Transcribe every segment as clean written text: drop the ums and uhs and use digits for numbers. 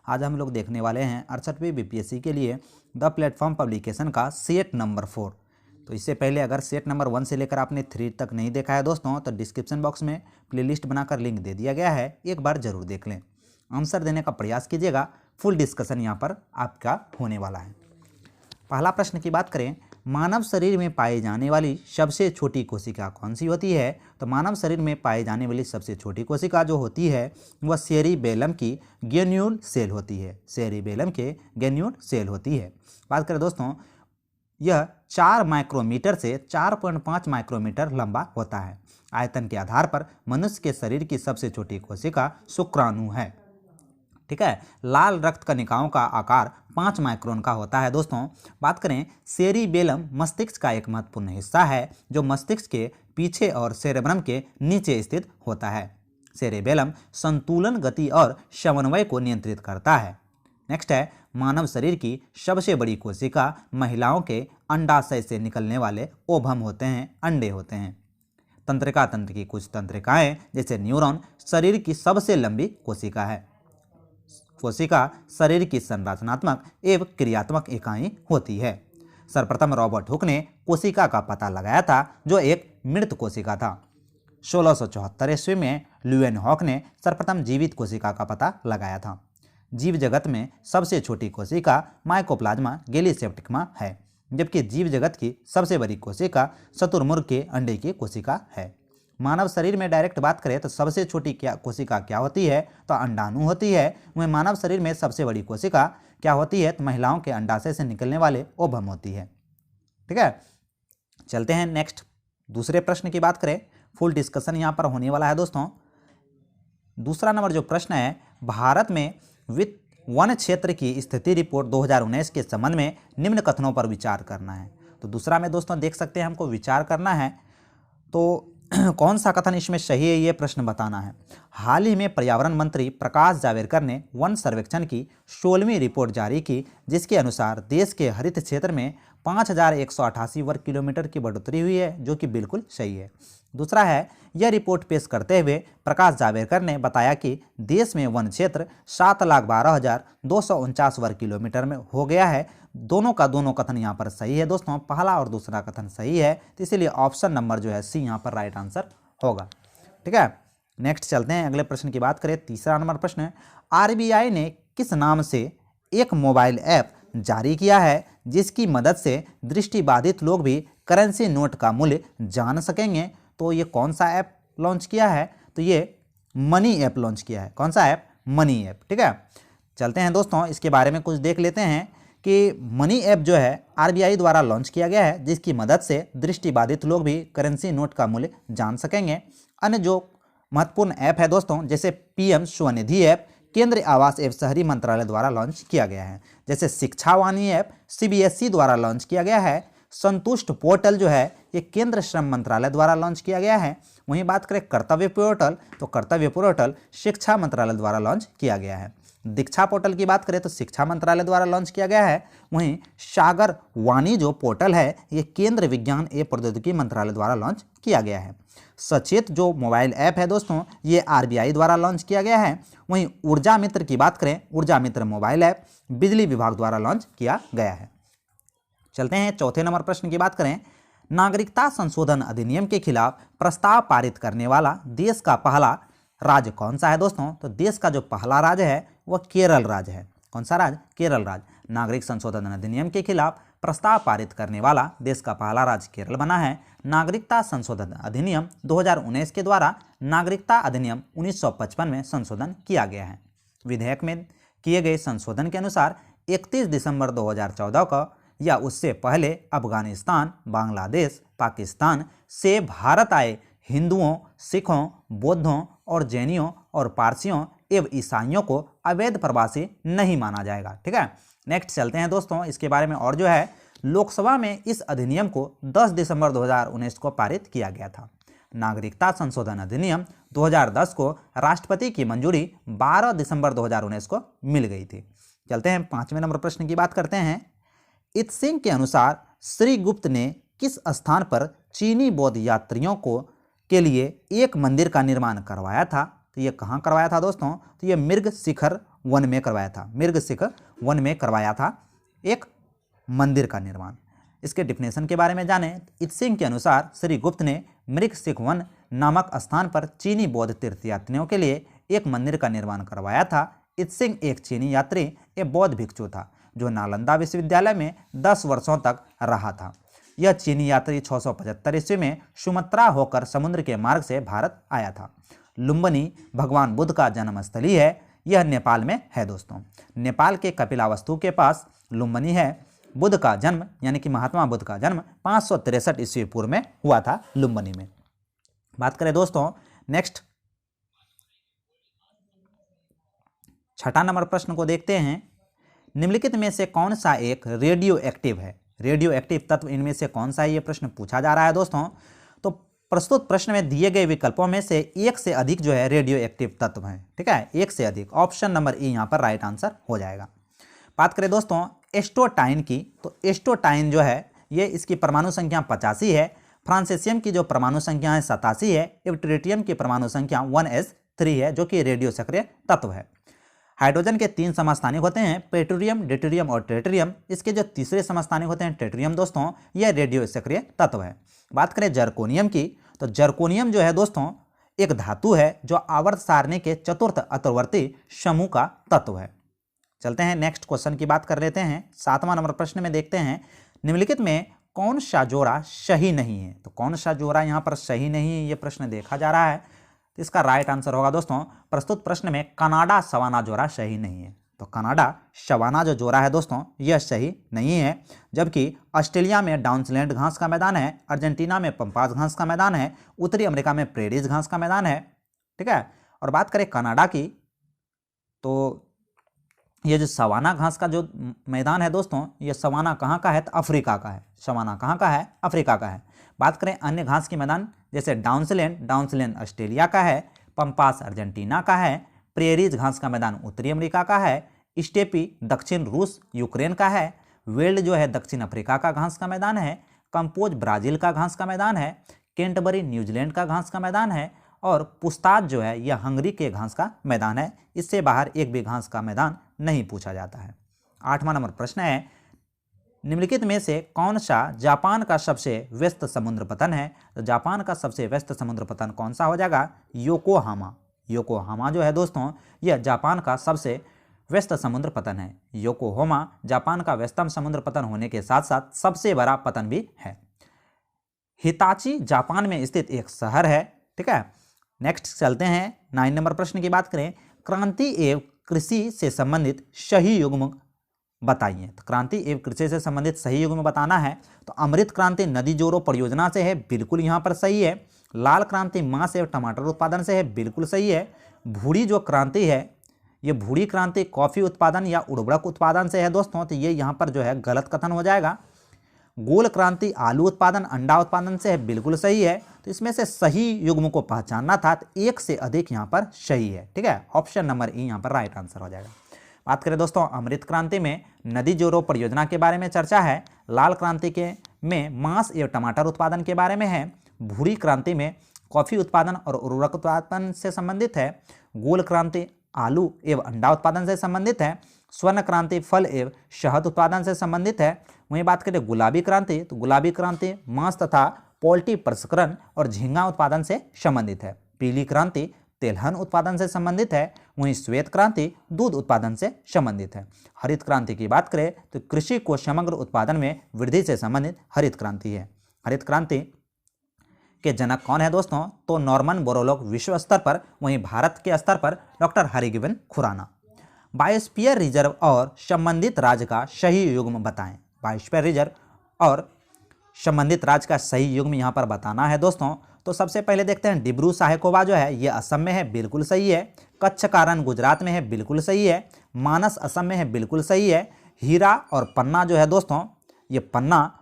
आज हम लोग देखने वाले हैं 68वीं बीपीएससी के लिए द प्लेटफॉर्म पब्लिकेशन का सेट नंबर 4। तो इससे पहले अगर सेट नंबर 1 से लेकर आपने 3 तक नहीं देखा है दोस्तों, तो डिस्क्रिप्शन बॉक्स में प्लेलिस्ट बनाकर लिंक दे दिया गया है, एक बार जरूर देख लें। आंसर देने का प्रयास कीजिएगा, फुल डिस्कशन यहाँ पर आपका होने वाला है। पहला प्रश्न की बात करें, मानव शरीर में पाई जाने वाली सबसे छोटी कोशिका कौन सी होती है? तो मानव शरीर में पाई जाने वाली सबसे छोटी कोशिका जो होती है वह सेरिबेलम की ग्रेन्यूल सेल होती है। सेरिबेलम के ग्रेन्यूल सेल होती है। बात करें दोस्तों, यह 4 माइक्रोमीटर से 4.5 माइक्रोमीटर लंबा होता है। आयतन के आधार पर मनुष्य के शरीर की सबसे छोटी कोशिका शुक्राणु है। ठीक है। लाल रक्त कणिकाओं का आकार 5 माइक्रोन का होता है। दोस्तों बात करें, सेरिबेलम मस्तिष्क का एक महत्वपूर्ण हिस्सा है जो मस्तिष्क के पीछे और सेरेब्रम के नीचे स्थित होता है। सेरिबेलम संतुलन, गति और समन्वय को नियंत्रित करता है। नेक्स्ट है, मानव शरीर की सबसे बड़ी कोशिका महिलाओं के अंडाशय से निकलने वाले ओवम होते हैं, अंडे होते हैं। तंत्रिका तंत्र की कुछ तंत्रिकाएं जैसे न्यूरॉन शरीर की सबसे लंबी कोशिका है। कोशिका शरीर की संरचनात्मक एवं क्रियात्मक इकाई होती है। सर्वप्रथम रॉबर्ट हुक ने कोशिका का पता लगाया था जो एक मृत कोशिका था। 1674 ईस्वी में ल्यूवेनहॉक ने सर्वप्रथम जीवित कोशिका का पता लगाया था। जीव जगत में सबसे छोटी कोशिका माइकोप्लाज्मा गैलीसेप्टिकमा है, जबकि जीव जगत की सबसे बड़ी कोशिका शुतुरमुर्ग के अंडे की कोशिका है। मानव शरीर में डायरेक्ट बात करें तो सबसे छोटी कोशिका क्या होती है? तो अंडाणु होती है। वहीं मानव शरीर में सबसे बड़ी कोशिका क्या होती है? तो महिलाओं के अंडाशय से निकलने वाले ओवम होती है। ठीक है, चलते हैं नेक्स्ट दूसरे प्रश्न की बात करें। फुल डिस्कशन यहाँ पर होने वाला है दोस्तों। दूसरा नंबर जो प्रश्न है, भारत में वन क्षेत्र की स्थिति रिपोर्ट 2019 के संबंध में निम्न कथनों पर विचार करना है। तो दूसरा में दोस्तों देख सकते हैं हमको विचार करना है, तो कौन सा कथन इसमें सही है ये प्रश्न बताना है। हाल ही में पर्यावरण मंत्री प्रकाश जावड़ेकर ने वन सर्वेक्षण की 16वीं रिपोर्ट जारी की, जिसके अनुसार देश के हरित क्षेत्र में 5188 वर्ग किलोमीटर की बढ़ोतरी हुई है, जो कि बिल्कुल सही है। दूसरा है, यह रिपोर्ट पेश करते हुए प्रकाश जावड़ेकर ने बताया कि देश में वन क्षेत्र 7,12,249 वर्ग किलोमीटर में हो गया है। दोनों का दोनों कथन यहाँ पर सही है दोस्तों, पहला और दूसरा कथन सही है, तो इसीलिए ऑप्शन नंबर जो है सी यहाँ पर राइट आंसर होगा। ठीक है, नेक्स्ट चलते हैं अगले प्रश्न की बात करें। तीसरा नंबर प्रश्न है, आरबीआई ने किस नाम से एक मोबाइल ऐप जारी किया है जिसकी मदद से दृष्टिबाधित लोग भी करेंसी नोट का मूल्य जान सकेंगे? तो ये कौन सा ऐप लॉन्च किया है? तो ये मनी ऐप लॉन्च किया है। कौन सा ऐप? Money app. ठीक है, चलते हैं दोस्तों इसके बारे में कुछ देख लेते हैं कि मनी ऐप जो है आरबीआई द्वारा लॉन्च किया गया है, जिसकी मदद से दृष्टिबाधित लोग भी करेंसी नोट का मूल्य जान सकेंगे। अन्य जो महत्वपूर्ण ऐप है दोस्तों, जैसे पीएम स्वनिधि ऐप केंद्रीय आवास एवं शहरी मंत्रालय द्वारा लॉन्च किया गया है। जैसे शिक्षावाणी ऐप सीबीएसई द्वारा लॉन्च किया गया है। संतुष्ट पोर्टल जो है ये केंद्र श्रम मंत्रालय द्वारा लॉन्च किया गया है। वहीं बात करें कर्तव्य पोर्टल, तो कर्तव्य पोर्टल शिक्षा मंत्रालय द्वारा लॉन्च किया गया है। दीक्षा पोर्टल की बात करें तो शिक्षा मंत्रालय द्वारा लॉन्च किया गया है। वहीं सागर वाणी जो पोर्टल है ये केंद्र विज्ञान एवं प्रौद्योगिकी मंत्रालय द्वारा लॉन्च किया गया है। सचेत जो मोबाइल ऐप है दोस्तों ये आरबीआई द्वारा लॉन्च किया गया है। वहीं ऊर्जा मित्र की बात करें, ऊर्जा मित्र मोबाइल ऐप बिजली विभाग द्वारा लॉन्च किया गया है। चलते हैं चौथे नंबर प्रश्न की बात करें। नागरिकता संशोधन अधिनियम के खिलाफ प्रस्ताव पारित करने वाला देश का पहला राज्य कौन सा है दोस्तों? तो देश का जो पहला राज्य है वह केरल राज्य है। कौन सा राज्य? केरल राज्य। नागरिक संशोधन अधिनियम के खिलाफ प्रस्ताव पारित करने वाला देश का पहला राज्य केरल बना है। नागरिकता संशोधन अधिनियम 2019 के द्वारा नागरिकता अधिनियम 1955 में संशोधन किया गया है। विधेयक में किए गए संशोधन के अनुसार 31 दिसंबर 2014 को या उससे पहले अफगानिस्तान, बांग्लादेश, पाकिस्तान से भारत आए हिंदुओं, सिखों, बौद्धों और जैनियों और पारसियों एवं ईसाइयों को अवैध प्रवासी नहीं माना जाएगा। ठीक है, नेक्स्ट चलते हैं दोस्तों इसके बारे में। और जो है लोकसभा में इस अधिनियम को 10 दिसंबर 2019 को पारित किया गया था। नागरिकता संशोधन अधिनियम 2010 को राष्ट्रपति की मंजूरी 12 दिसंबर 2019 को मिल गई थी। चलते हैं 5वें नंबर प्रश्न की बात करते हैं। इत्सिंग के अनुसार श्री गुप्त ने किस स्थान पर चीनी बौद्ध यात्रियों के लिए एक मंदिर का निर्माण करवाया था? तो ये कहाँ करवाया था दोस्तों? तो ये मृग शिखर वन में करवाया था, मृगशिख वन में करवाया था एक मंदिर का निर्माण। इसके डिफिनेशन के बारे में जानें। इत्सिंग के अनुसार श्री गुप्त ने मृगशिख वन नामक स्थान पर चीनी बौद्ध तीर्थयात्रियों के लिए एक मंदिर का निर्माण करवाया था। इत्सिंग एक चीनी यात्री एक बौद्ध भिक्षु था जो नालंदा विश्वविद्यालय में 10 वर्षों तक रहा था। यह चीनी यात्री 675 ईस्वी में सुमत्रा होकर समुद्र के मार्ग से भारत आया था। लुम्बिनी भगवान बुद्ध का जन्मस्थली है। यह नेपाल में है दोस्तों। नेपाल के कपिलावस्तु के पास लुम्बिनी है। बुद्ध का जन्म यानी कि महात्मा बुद्ध का जन्म 563 ईस्वी पूर्व में हुआ था लुम्बिनी में। बात करें दोस्तों नेक्स्ट 6 नंबर प्रश्न को देखते हैं। निम्नलिखित में से कौन सा एक रेडियो एक्टिव है? रेडियो एक्टिव तत्व इनमें से कौन सा है, ये प्रश्न पूछा जा रहा है दोस्तों। तो प्रस्तुत प्रश्न में दिए गए विकल्पों में से एक से अधिक जो है रेडियो एक्टिव तत्व है। ठीक है, एक से अधिक, ऑप्शन नंबर ई यहाँ पर राइट आंसर हो जाएगा। बात करें दोस्तों एस्टोटाइन की, तो एस्टोटाइन जो है ये इसकी परमाणु संख्या 85 है। फ्रांसिसियम की जो परमाणु संख्या है 87 है। इप्ट्रिटियम की परमाणु संख्या 1s3 है जो कि रेडियो सक्रिय तत्व है। हाइड्रोजन के 3 समस्थानिक होते हैं, पेट्रियम, ड्यूटेरियम और ट्रिटियम। इसके जो तीसरे समस्थानिक होते हैं ट्रिटियम दोस्तों, यह रेडियो सक्रिय तत्व है। बात करें जर्कोनियम की, तो जर्कोनियम जो है दोस्तों एक धातु है जो आवर्त सारणी के चतुर्थ अतिवर्ती समूह का तत्व है। चलते हैं नेक्स्ट क्वेश्चन की बात कर लेते हैं। 7वां नंबर प्रश्न में देखते हैं निम्नलिखित में कौन सा जोड़ा सही नहीं है? तो कौन सा जोड़ा यहाँ पर सही नहीं है ये प्रश्न देखा जा रहा है। तो इसका राइट आंसर होगा दोस्तों प्रस्तुत प्रश्न में कनाडा सवाना जोड़ा सही नहीं है। तो कनाडा सवाना जो जोड़ा है दोस्तों यह सही नहीं है। जबकि ऑस्ट्रेलिया में डाउन्सलैंड घास का मैदान है, अर्जेंटीना में पंपास घास का मैदान है, उत्तरी अमेरिका में प्रेरीज घास का मैदान है। ठीक है, और बात करें कनाडा की, तो ये जो सवाना घास का जो मैदान है दोस्तों, ये सवाना कहाँ का है? तो अफ्रीका का है। सवाना कहाँ का है? अफ्रीका का है। बात करें अन्य घास के मैदान, जैसे डाउन्सलैंड ऑस्ट्रेलिया का है, पंपास अर्जेंटीना का है, प्रेरीज घास का मैदान उत्तरी अमेरिका का है, स्टेपी दक्षिण रूस यूक्रेन का है, वेल्ड जो है दक्षिण अफ्रीका का घास का मैदान है, कंपोज ब्राजील का घास का मैदान है, कैंटरबरी न्यूजीलैंड का घास का मैदान है, और पुस्ताद जो है यह हंगरी के घास का मैदान है। इससे बाहर एक भी घास का मैदान नहीं पूछा जाता है। 8वां नंबर प्रश्न है निम्नलिखित में से कौन सा जापान का सबसे व्यस्त समुद्र पतन है? तो जापान का सबसे व्यस्त समुद्र पतन कौन सा हो जाएगा? योकोहामा। योकोहामा जो है दोस्तों यह जापान का सबसे व्यस्त समुद्र पतन है। योकोहामा जापान का व्यस्तम समुद्र पतन होने के साथ साथ सबसे बड़ा पतन भी है। हिताची जापान में स्थित एक शहर है। ठीक है, नेक्स्ट चलते हैं 9 नंबर प्रश्न की बात करें। क्रांति एवं कृषि से संबंधित सही युग्म बताइए। तो क्रांति एवं कृषि से संबंधित सही युग्म बताना है। तो अमृत क्रांति नदी जोड़ो परियोजना से है, बिल्कुल यहाँ पर सही है। लाल क्रांति मांस एवं टमाटर उत्पादन से है, बिल्कुल सही है। भूरी जो क्रांति है ये भूरी क्रांति कॉफी उत्पादन या उर्वरक उत्पादन से है दोस्तों, तो ये यहाँ पर जो है गलत कथन हो जाएगा। गोल क्रांति आलू उत्पादन अंडा उत्पादन से है, बिल्कुल सही है। तो इसमें से सही युग्म को पहचानना था, तो एक से अधिक यहाँ पर सही है। ठीक है, ऑप्शन नंबर ई यहाँ पर राइट आंसर हो जाएगा। बात करें दोस्तों अमृत क्रांति में नदी जोड़ो परियोजना के बारे में चर्चा है। लाल क्रांति के में मांस एवं टमाटर उत्पादन के बारे में है। भूरी क्रांति में कॉफी उत्पादन और उर्वरक उत्पादन से संबंधित है। गोल क्रांति आलू एवं अंडा उत्पादन से संबंधित है। स्वर्ण क्रांति फल एवं शहद उत्पादन से संबंधित है। वहीं बात करें गुलाबी क्रांति, तो गुलाबी क्रांति मांस तथा पोल्ट्री प्रसंस्करण और झींगा उत्पादन से संबंधित है। पीली क्रांति तेलहन उत्पादन से संबंधित है। वहीं श्वेत क्रांति दूध उत्पादन से संबंधित है। हरित क्रांति की बात करें तो कृषि को समग्र उत्पादन में वृद्धि से संबंधित हरित क्रांति है। हरित क्रांति के जनक कौन है दोस्तों? तो नॉर्मन बोरलॉग विश्व स्तर पर, वहीं भारत के स्तर पर डॉक्टर हरिगिवन खुराना। बायोस्फीयर रिजर्व और संबंधित राज्य का सही युग्म बताएं। बायोस्फीयर रिजर्व और संबंधित राज्य का सही युग्म यहाँ पर बताना है दोस्तों। तो सबसे पहले देखते हैं डिब्रू साहिबकोबा जो है ये असम में है, बिल्कुल सही है। कच्छ कारण गुजरात में है, बिल्कुल सही है। मानस असम में है, बिल्कुल सही है। हीरा और पन्ना जो है दोस्तों ये पन्ना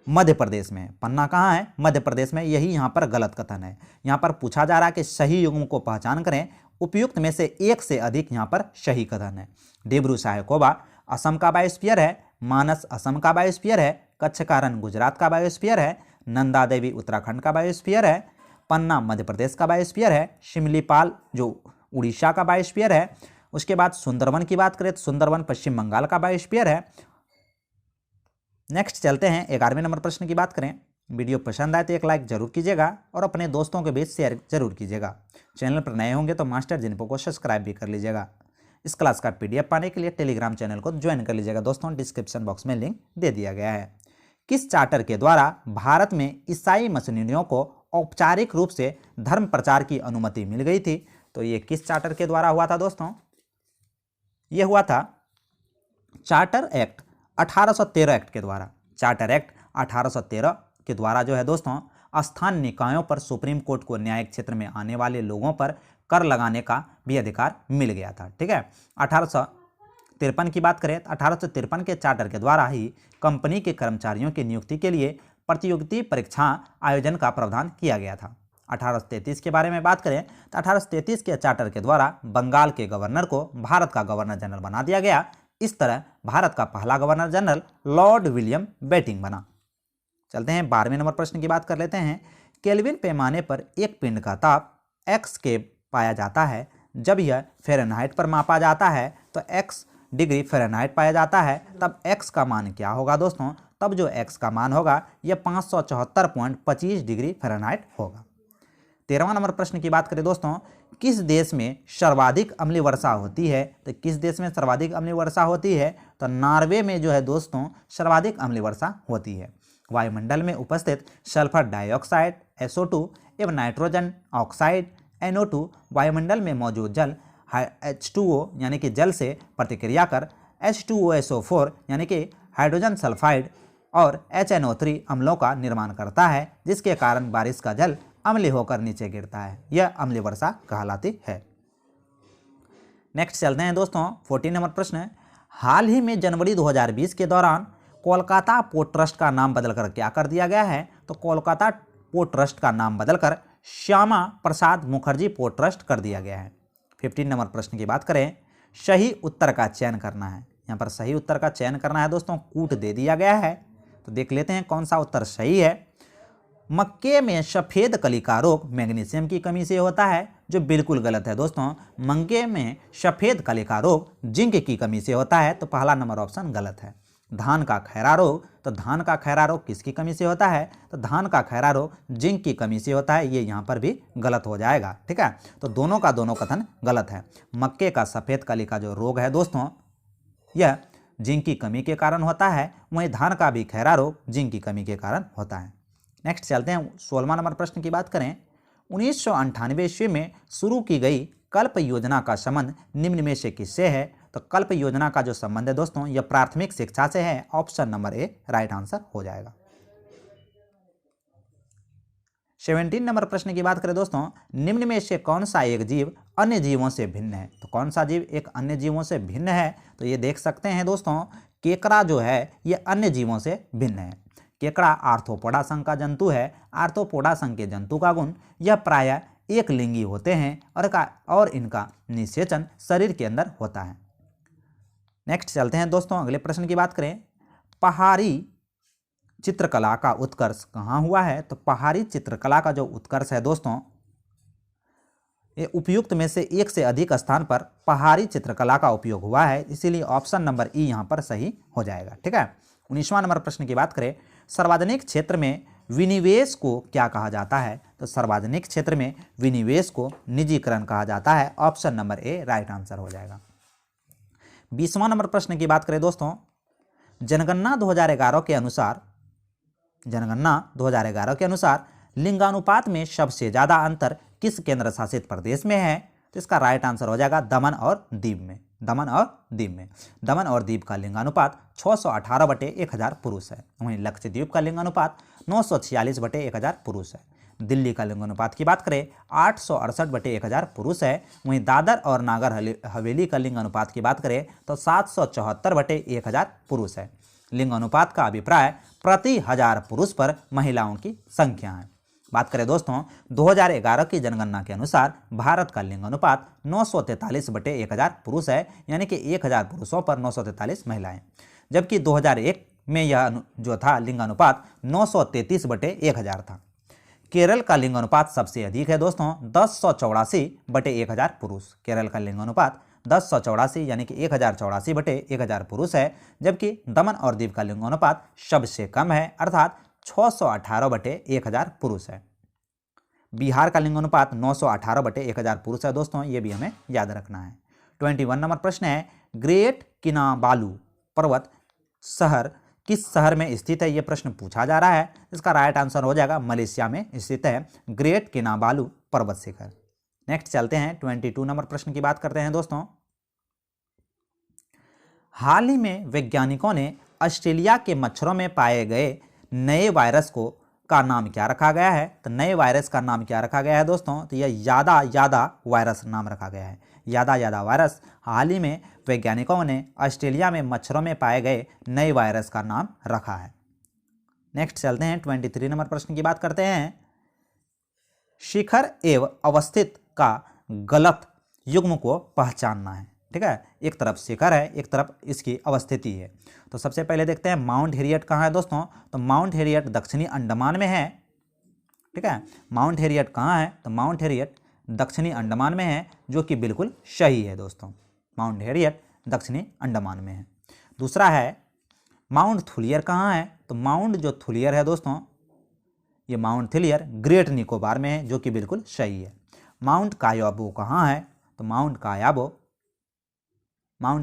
मध्य प्रदेश में है। पन्ना कहाँ है? मध्य प्रदेश में। यही यहाँ पर गलत कथन है। यहाँ पर पूछा जा रहा है कि सही युग्म को पहचान करें, उपयुक्त में से एक से अधिक यहाँ पर सही कथन है। डिब्रू साहिबकोबा असम का बायोस्फीयर है। मानस असम का बायोस्फीयर है। कच्छ कारण गुजरात का बायोस्फीयर है। नंदा देवी उत्तराखंड का बायोस्फीयर है। पन्ना मध्य प्रदेश का बायोस्फीयर है। शिमलीपाल जो उड़ीसा का बायोस्फीयर है। उसके बाद सुंदरवन की बात करें तो सुंदरवन पश्चिम बंगाल का बायोस्फीयर है। नेक्स्ट चलते हैं 11वें नंबर प्रश्न की बात करें। वीडियो पसंद आए तो एक लाइक जरूर कीजिएगा और अपने दोस्तों के बीच शेयर जरूर कीजिएगा। चैनल पर नए होंगे तो मास्टर जिनको को सब्सक्राइब भी कर लीजिएगा। इस क्लास का PDF पाने के लिए टेलीग्राम चैनल को ज्वाइन कर लीजिएगा दोस्तों, डिस्क्रिप्शन बॉक्स में लिंक दे दिया गया है। किस चार्टर के द्वारा भारत में ईसाई मिशनरियों को औपचारिक रूप से धर्म प्रचार की अनुमति मिल गई थी? तो ये किस चार्टर के द्वारा हुआ था दोस्तों? ये हुआ था चार्टर एक्ट 1813 एक्ट के द्वारा। चार्टर एक्ट 1813 के द्वारा जो है दोस्तों स्थानीय निकायों पर सुप्रीम कोर्ट को न्यायिक क्षेत्र में आने वाले लोगों पर कर लगाने का भी अधिकार मिल गया था। ठीक है, 1853 की बात करें तो 1853 के चार्टर के द्वारा ही कंपनी के कर्मचारियों की नियुक्ति के लिए प्रतियोगिता परीक्षा आयोजन का प्रावधान किया गया था। 1833 के बारे में बात करें तो 1833 के चार्टर के द्वारा बंगाल के गवर्नर को भारत का गवर्नर जनरल बना दिया गया। इस तरह भारत का पहला governor general Lord William Bentinck बना। चलते हैं 12वें नंबर प्रश्न की बात कर लेते हैं। केल्विन पैमाने पर एक पिंड का ताप x के पाया जाता है। जब यह फ़ारेनहाइट पर मापा जाता है तो x डिग्री फ़ारेनहाइट पाया जाता है, तब x का मान क्या होगा दोस्तों? तब जो x का मान होगा यह 574.25 डिग्री फ़ारेनहाइट होगा। 13वां नंबर प्रश्न की बात करें दोस्तों, किस देश में सर्वाधिक अम्लीय वर्षा होती है? तो किस देश में सर्वाधिक अम्लीय वर्षा होती है? तो नॉर्वे में जो है दोस्तों सर्वाधिक अम्लीय वर्षा होती है। वायुमंडल में उपस्थित सल्फर डाइऑक्साइड SO2 एवं नाइट्रोजन ऑक्साइड NO2 वायुमंडल में मौजूद जल H2O यानी कि जल से प्रतिक्रिया कर H2OSO4 यानी कि हाइड्रोजन सल्फाइड और HNO3 अम्लों का निर्माण करता है, जिसके कारण बारिश का जल अम्लीय होकर नीचे गिरता है। यह अम्लीय वर्षा कहलाती है। नेक्स्ट चलते हैं दोस्तों 14 नंबर प्रश्न। हाल ही में जनवरी 2020 के दौरान कोलकाता पोर्ट ट्रस्ट का नाम बदलकर क्या कर दिया गया है? तो कोलकाता पोर्ट ट्रस्ट का नाम बदलकर श्यामा प्रसाद मुखर्जी पोर्ट ट्रस्ट कर दिया गया है। 15 नंबर प्रश्न की बात करें, सही उत्तर का चयन करना है। यहाँ पर सही उत्तर का चयन करना है दोस्तों, कूट दे दिया गया है, तो देख लेते हैं कौन सा उत्तर सही है। मक्के में सफ़ेद कली का रोग मैग्नीशियम की कमी से होता है, जो बिल्कुल गलत है दोस्तों। मक्के में सफ़ेद कली का रोग जिंक की कमी से होता है, तो पहला नंबर ऑप्शन गलत है। धान का खैरा रोग, तो धान का खैरा रोग किसकी कमी से होता है? तो धान का खैरा रोग जिंक की कमी से होता है। ये यहाँ पर भी गलत हो जाएगा। ठीक है, तो दोनों का दोनों कथन गलत है। मक्के का सफ़ेद कली का जो रोग है दोस्तों यह जिंक की कमी के कारण होता है, वहीं धान का भी खैरा रोग जिंक की कमी के कारण होता है। नेक्स्ट चलते हैं 16वां नंबर प्रश्न की बात करें। 1998 ईस्वी में शुरू की गई कल्प योजना का संबंध निम्न में से किससे है? तो कल्प योजना का जो संबंध है दोस्तों यह प्राथमिक शिक्षा से है। ऑप्शन नंबर ए राइट आंसर हो जाएगा। 17 नंबर प्रश्न की बात करें दोस्तों, निम्न में से कौन सा एक जीव अन्य जीवों से भिन्न है? तो कौन सा जीव एक अन्य जीवों से भिन्न है? तो ये देख सकते हैं दोस्तों, केकड़ा जो है ये अन्य जीवों से भिन्न है। केकड़ा आर्थ्रोपोडा संघ का जंतु है। आर्थ्रोपोडा संघ के जंतु का गुण यह प्रायः एक लिंगी होते हैं और इनका निषेचन शरीर के अंदर होता है। नेक्स्ट चलते हैं दोस्तों अगले प्रश्न की बात करें। पहाड़ी चित्रकला का उत्कर्ष कहाँ हुआ है? तो पहाड़ी चित्रकला का जो उत्कर्ष है दोस्तों ये उपयुक्त में से एक से अधिक स्थान पर पहाड़ी चित्रकला का उपयोग हुआ है, इसीलिए ऑप्शन नंबर ई यहाँ पर सही हो जाएगा। ठीक है, 19वां नंबर प्रश्न की बात करें। सार्वजनिक क्षेत्र में विनिवेश को क्या कहा जाता है? तो सार्वजनिक क्षेत्र में विनिवेश को निजीकरण कहा जाता है। ऑप्शन नंबर ए राइट आंसर हो जाएगा। 20वां नंबर प्रश्न की बात करें दोस्तों, जनगणना 2011 के अनुसार लिंगानुपात में सबसे ज़्यादा अंतर किस केंद्र शासित प्रदेश में है? तो इसका राइट आंसर हो जाएगा दमन और दीव में। दमन और दीव का लिंगानुपात 618/1000 पुरुष है। वहीं लक्षद्वीप का लिंगानुपात 946/1000 पुरुष है। दिल्ली का लिंगानुपात की बात करें 868/1000 पुरुष है। वहीं दादर और नागर हवेली का लिंगानुपात की बात करें तो 774/1000 पुरुष है। लिंगानुपात का अभिप्राय प्रति 1000 पुरुष पर महिलाओं की संख्या है। बात करें दोस्तों 2011 की जनगणना के अनुसार भारत का लिंगानुपात 943/1000 पुरुष है, यानी कि 1000 पुरुषों पर 943 महिलाएं, जबकि 2001 में यह जो था लिंगानुपात 933/1000 था। केरल का लिंगानुपात सबसे अधिक है दोस्तों 1084/1000 पुरुष। केरल का लिंगानुपात 1084 यानी कि 1084/1000 पुरुष है, जबकि दमन और दीव का लिंगानुपात सबसे कम है अर्थात 618/1000 पुरुष है। बिहार का लिंगानुपात 918/1000 पुरुष है दोस्तों, ये भी हमें याद रखना है। 21 नंबर प्रश्न है, ग्रेट किनाबालू पर्वत शहर किस शहर में स्थित है, ये प्रश्न पूछा जा रहा है। इसका राइट आंसर हो जाएगा मलेशिया में स्थित है ग्रेट किनाबालू पर्वत शिखर। नेक्स्ट चलते हैं 22 नंबर प्रश्न की बात करते हैं दोस्तों। हाल ही में वैज्ञानिकों ने ऑस्ट्रेलिया के मच्छरों में पाए गए नए वायरस का नाम क्या रखा गया है? तो नए वायरस का नाम क्या रखा गया है दोस्तों? तो यह यादा वायरस नाम रखा गया है। यादा वायरस हाल ही में वैज्ञानिकों ने ऑस्ट्रेलिया में मच्छरों में पाए गए नए वायरस का नाम रखा है। नेक्स्ट चलते हैं 23 नंबर प्रश्न की बात करते हैं। शिखर एवं अवस्थित का गलत युग्म को पहचानना है। ठीक है, एक तरफ शिखर है, एक तरफ इसकी अवस्थिति है। तो सबसे पहले देखते हैं माउंट हैरियट कहाँ है दोस्तों? तो माउंट हैरियट दक्षिणी अंडमान में है। ठीक है, माउंट हैरियट कहाँ है? तो माउंट हैरियट दक्षिणी अंडमान में है, जो कि बिल्कुल सही है दोस्तों। माउंट हैरियट दक्षिणी अंडमान में है। दूसरा है माउंट थुलियर कहाँ है? तो माउंट जो थुलियर है दोस्तों, ये माउंट थुलियर ग्रेट निकोबार में है, जो कि बिल्कुल सही है। माउंट कायाबो कहाँ है? तो माउंट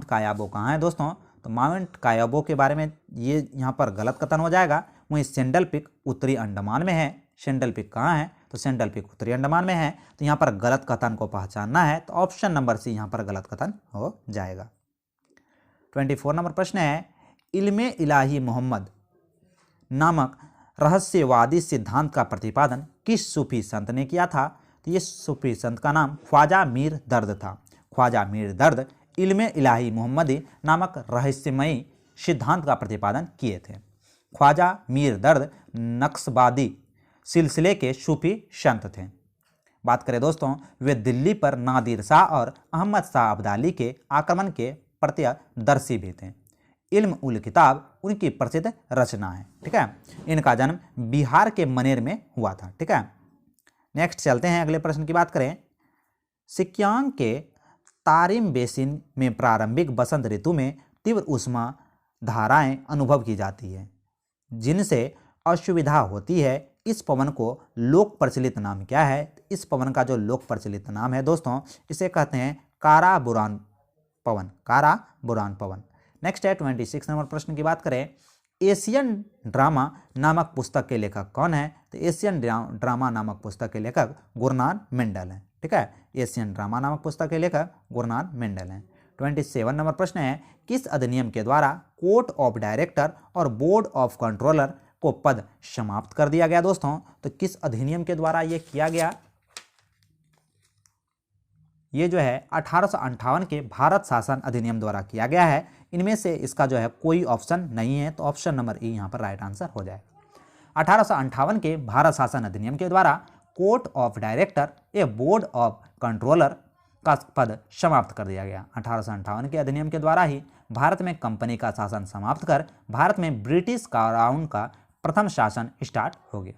कायाबो कहाँ है दोस्तों? तो माउंट कायाबो के बारे में ये यहाँ पर गलत कथन हो जाएगा। वहीं सेंडल पिक उत्तरी अंडमान में है। सेंडल पिक कहाँ है? तो सेंडल पिक उत्तरी अंडमान में है। तो यहाँ पर गलत कथन को पहचानना है, तो ऑप्शन नंबर सी यहाँ पर गलत कथन हो जाएगा। 24 नंबर प्रश्न है, इल्मे इलाही मोहम्मद नामक रहस्यवादी सिद्धांत का प्रतिपादन किस सूफी संत ने किया था? तो ये सूफी संत का नाम ख्वाजा मीर दर्द था। ख्वाजा मीर दर्द इल्मे इलाही मोहम्मदी नामक रहस्यमयी सिद्धांत का प्रतिपादन किए थे। ख्वाजा मीर दर्द नक्शबादी सिलसिले के सूफी संत थे। बात करें दोस्तों, वे दिल्ली पर नादिर शाह और अहमद शाह अब्दाली के आक्रमण के प्रत्यदर्शी भी थे। इल्म उल किताब उनकी प्रसिद्ध रचना है। ठीक है, इनका जन्म बिहार के मनेर में हुआ था। ठीक है, नेक्स्ट चलते हैं अगले प्रश्न की बात करें। सिक्यांग के तारिम बेसिन में प्रारंभिक बसंत ऋतु में तीव्र उष्मा धाराएं अनुभव की जाती है, जिनसे असुविधा होती है। इस पवन को लोक प्रचलित नाम क्या है? इस पवन का जो लोक प्रचलित नाम है दोस्तों, इसे कहते हैं काराबुरान पवन। काराबुरान पवन। नेक्स्ट है 26 नंबर प्रश्न की बात करें। एशियन ड्रामा नामक पुस्तक के लेखक कौन है? तो एशियन ड्रामा नामक पुस्तक के लेखक गुरनान मेंडल हैं। ठीक है, एशियन ड्रामा नामक पुस्तक के लेखक गुरनान मेंडल हैं। 27 नंबर प्रश्न है, किस अधिनियम के द्वारा कोर्ट ऑफ डायरेक्टर और बोर्ड ऑफ कंट्रोलर को पद समाप्त कर दिया गया दोस्तों? तो किस अधिनियम के द्वारा ये किया गया? ये जो है 1858 के भारत शासन अधिनियम द्वारा किया गया है। इनमें से इसका जो है कोई ऑप्शन नहीं है, तो ऑप्शन नंबर ए यहाँ पर राइट आंसर हो जाएगा। 1858 के भारत शासन अधिनियम के द्वारा कोर्ट ऑफ डायरेक्टर या बोर्ड ऑफ कंट्रोलर का पद समाप्त कर दिया गया। 1858 के अधिनियम के द्वारा ही भारत में कंपनी का शासन समाप्त कर भारत में ब्रिटिश क्राउन का प्रथम शासन स्टार्ट हो गया।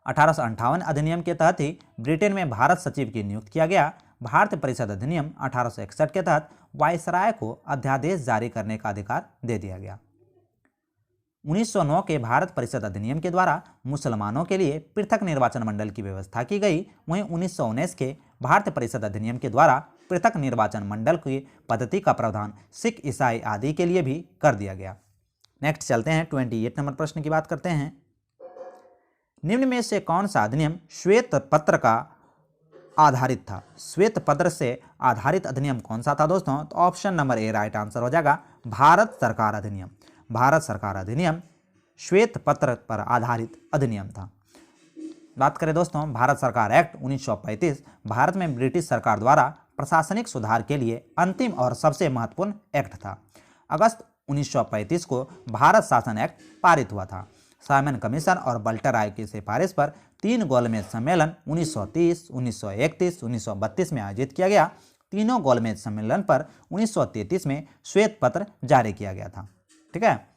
1858 अधिनियम के तहत ही ब्रिटेन में भारत सचिव की नियुक्ति किया गया। भारतीय परिषद अधिनियम 1861 के तहत वायसराय को अध्यादेश जारी करने का अधिकार दे दिया गया। 1909 के भारत परिषद अधिनियम के द्वारा मुसलमानों के लिए पृथक निर्वाचन मंडल की व्यवस्था की गई। वहीं 1919 के भारतीय परिषद अधिनियम के द्वारा पृथक निर्वाचन मंडल की पद्धति का प्रावधान सिख, ईसाई आदि के लिए भी कर दिया गया। नेक्स्ट चलते हैं 28 नंबर प्रश्न की बात करते हैं। निम्न में से कौन सा अधिनियम श्वेत पत्र का आधारित था? श्वेत पत्र से आधारित अधिनियम कौन सा था दोस्तों? तो ऑप्शन नंबर ए राइट आंसर हो जाएगा, भारत सरकार अधिनियम। भारत सरकार अधिनियम श्वेत पत्र पर आधारित अधिनियम था। बात करें दोस्तों, भारत सरकार एक्ट 1935 भारत में ब्रिटिश सरकार द्वारा प्रशासनिक सुधार के लिए अंतिम और सबसे महत्वपूर्ण एक्ट था। अगस्त 1935 को भारत शासन एक्ट पारित हुआ था। साइमन कमीशन और बल्टर आयोग की सिफारिश पर 3 गोलमेज सम्मेलन 1930, 1931, 1932 में आयोजित किया गया। तीनों गोलमेज सम्मेलन पर 1933 में श्वेत पत्र जारी किया गया था। ठीक है,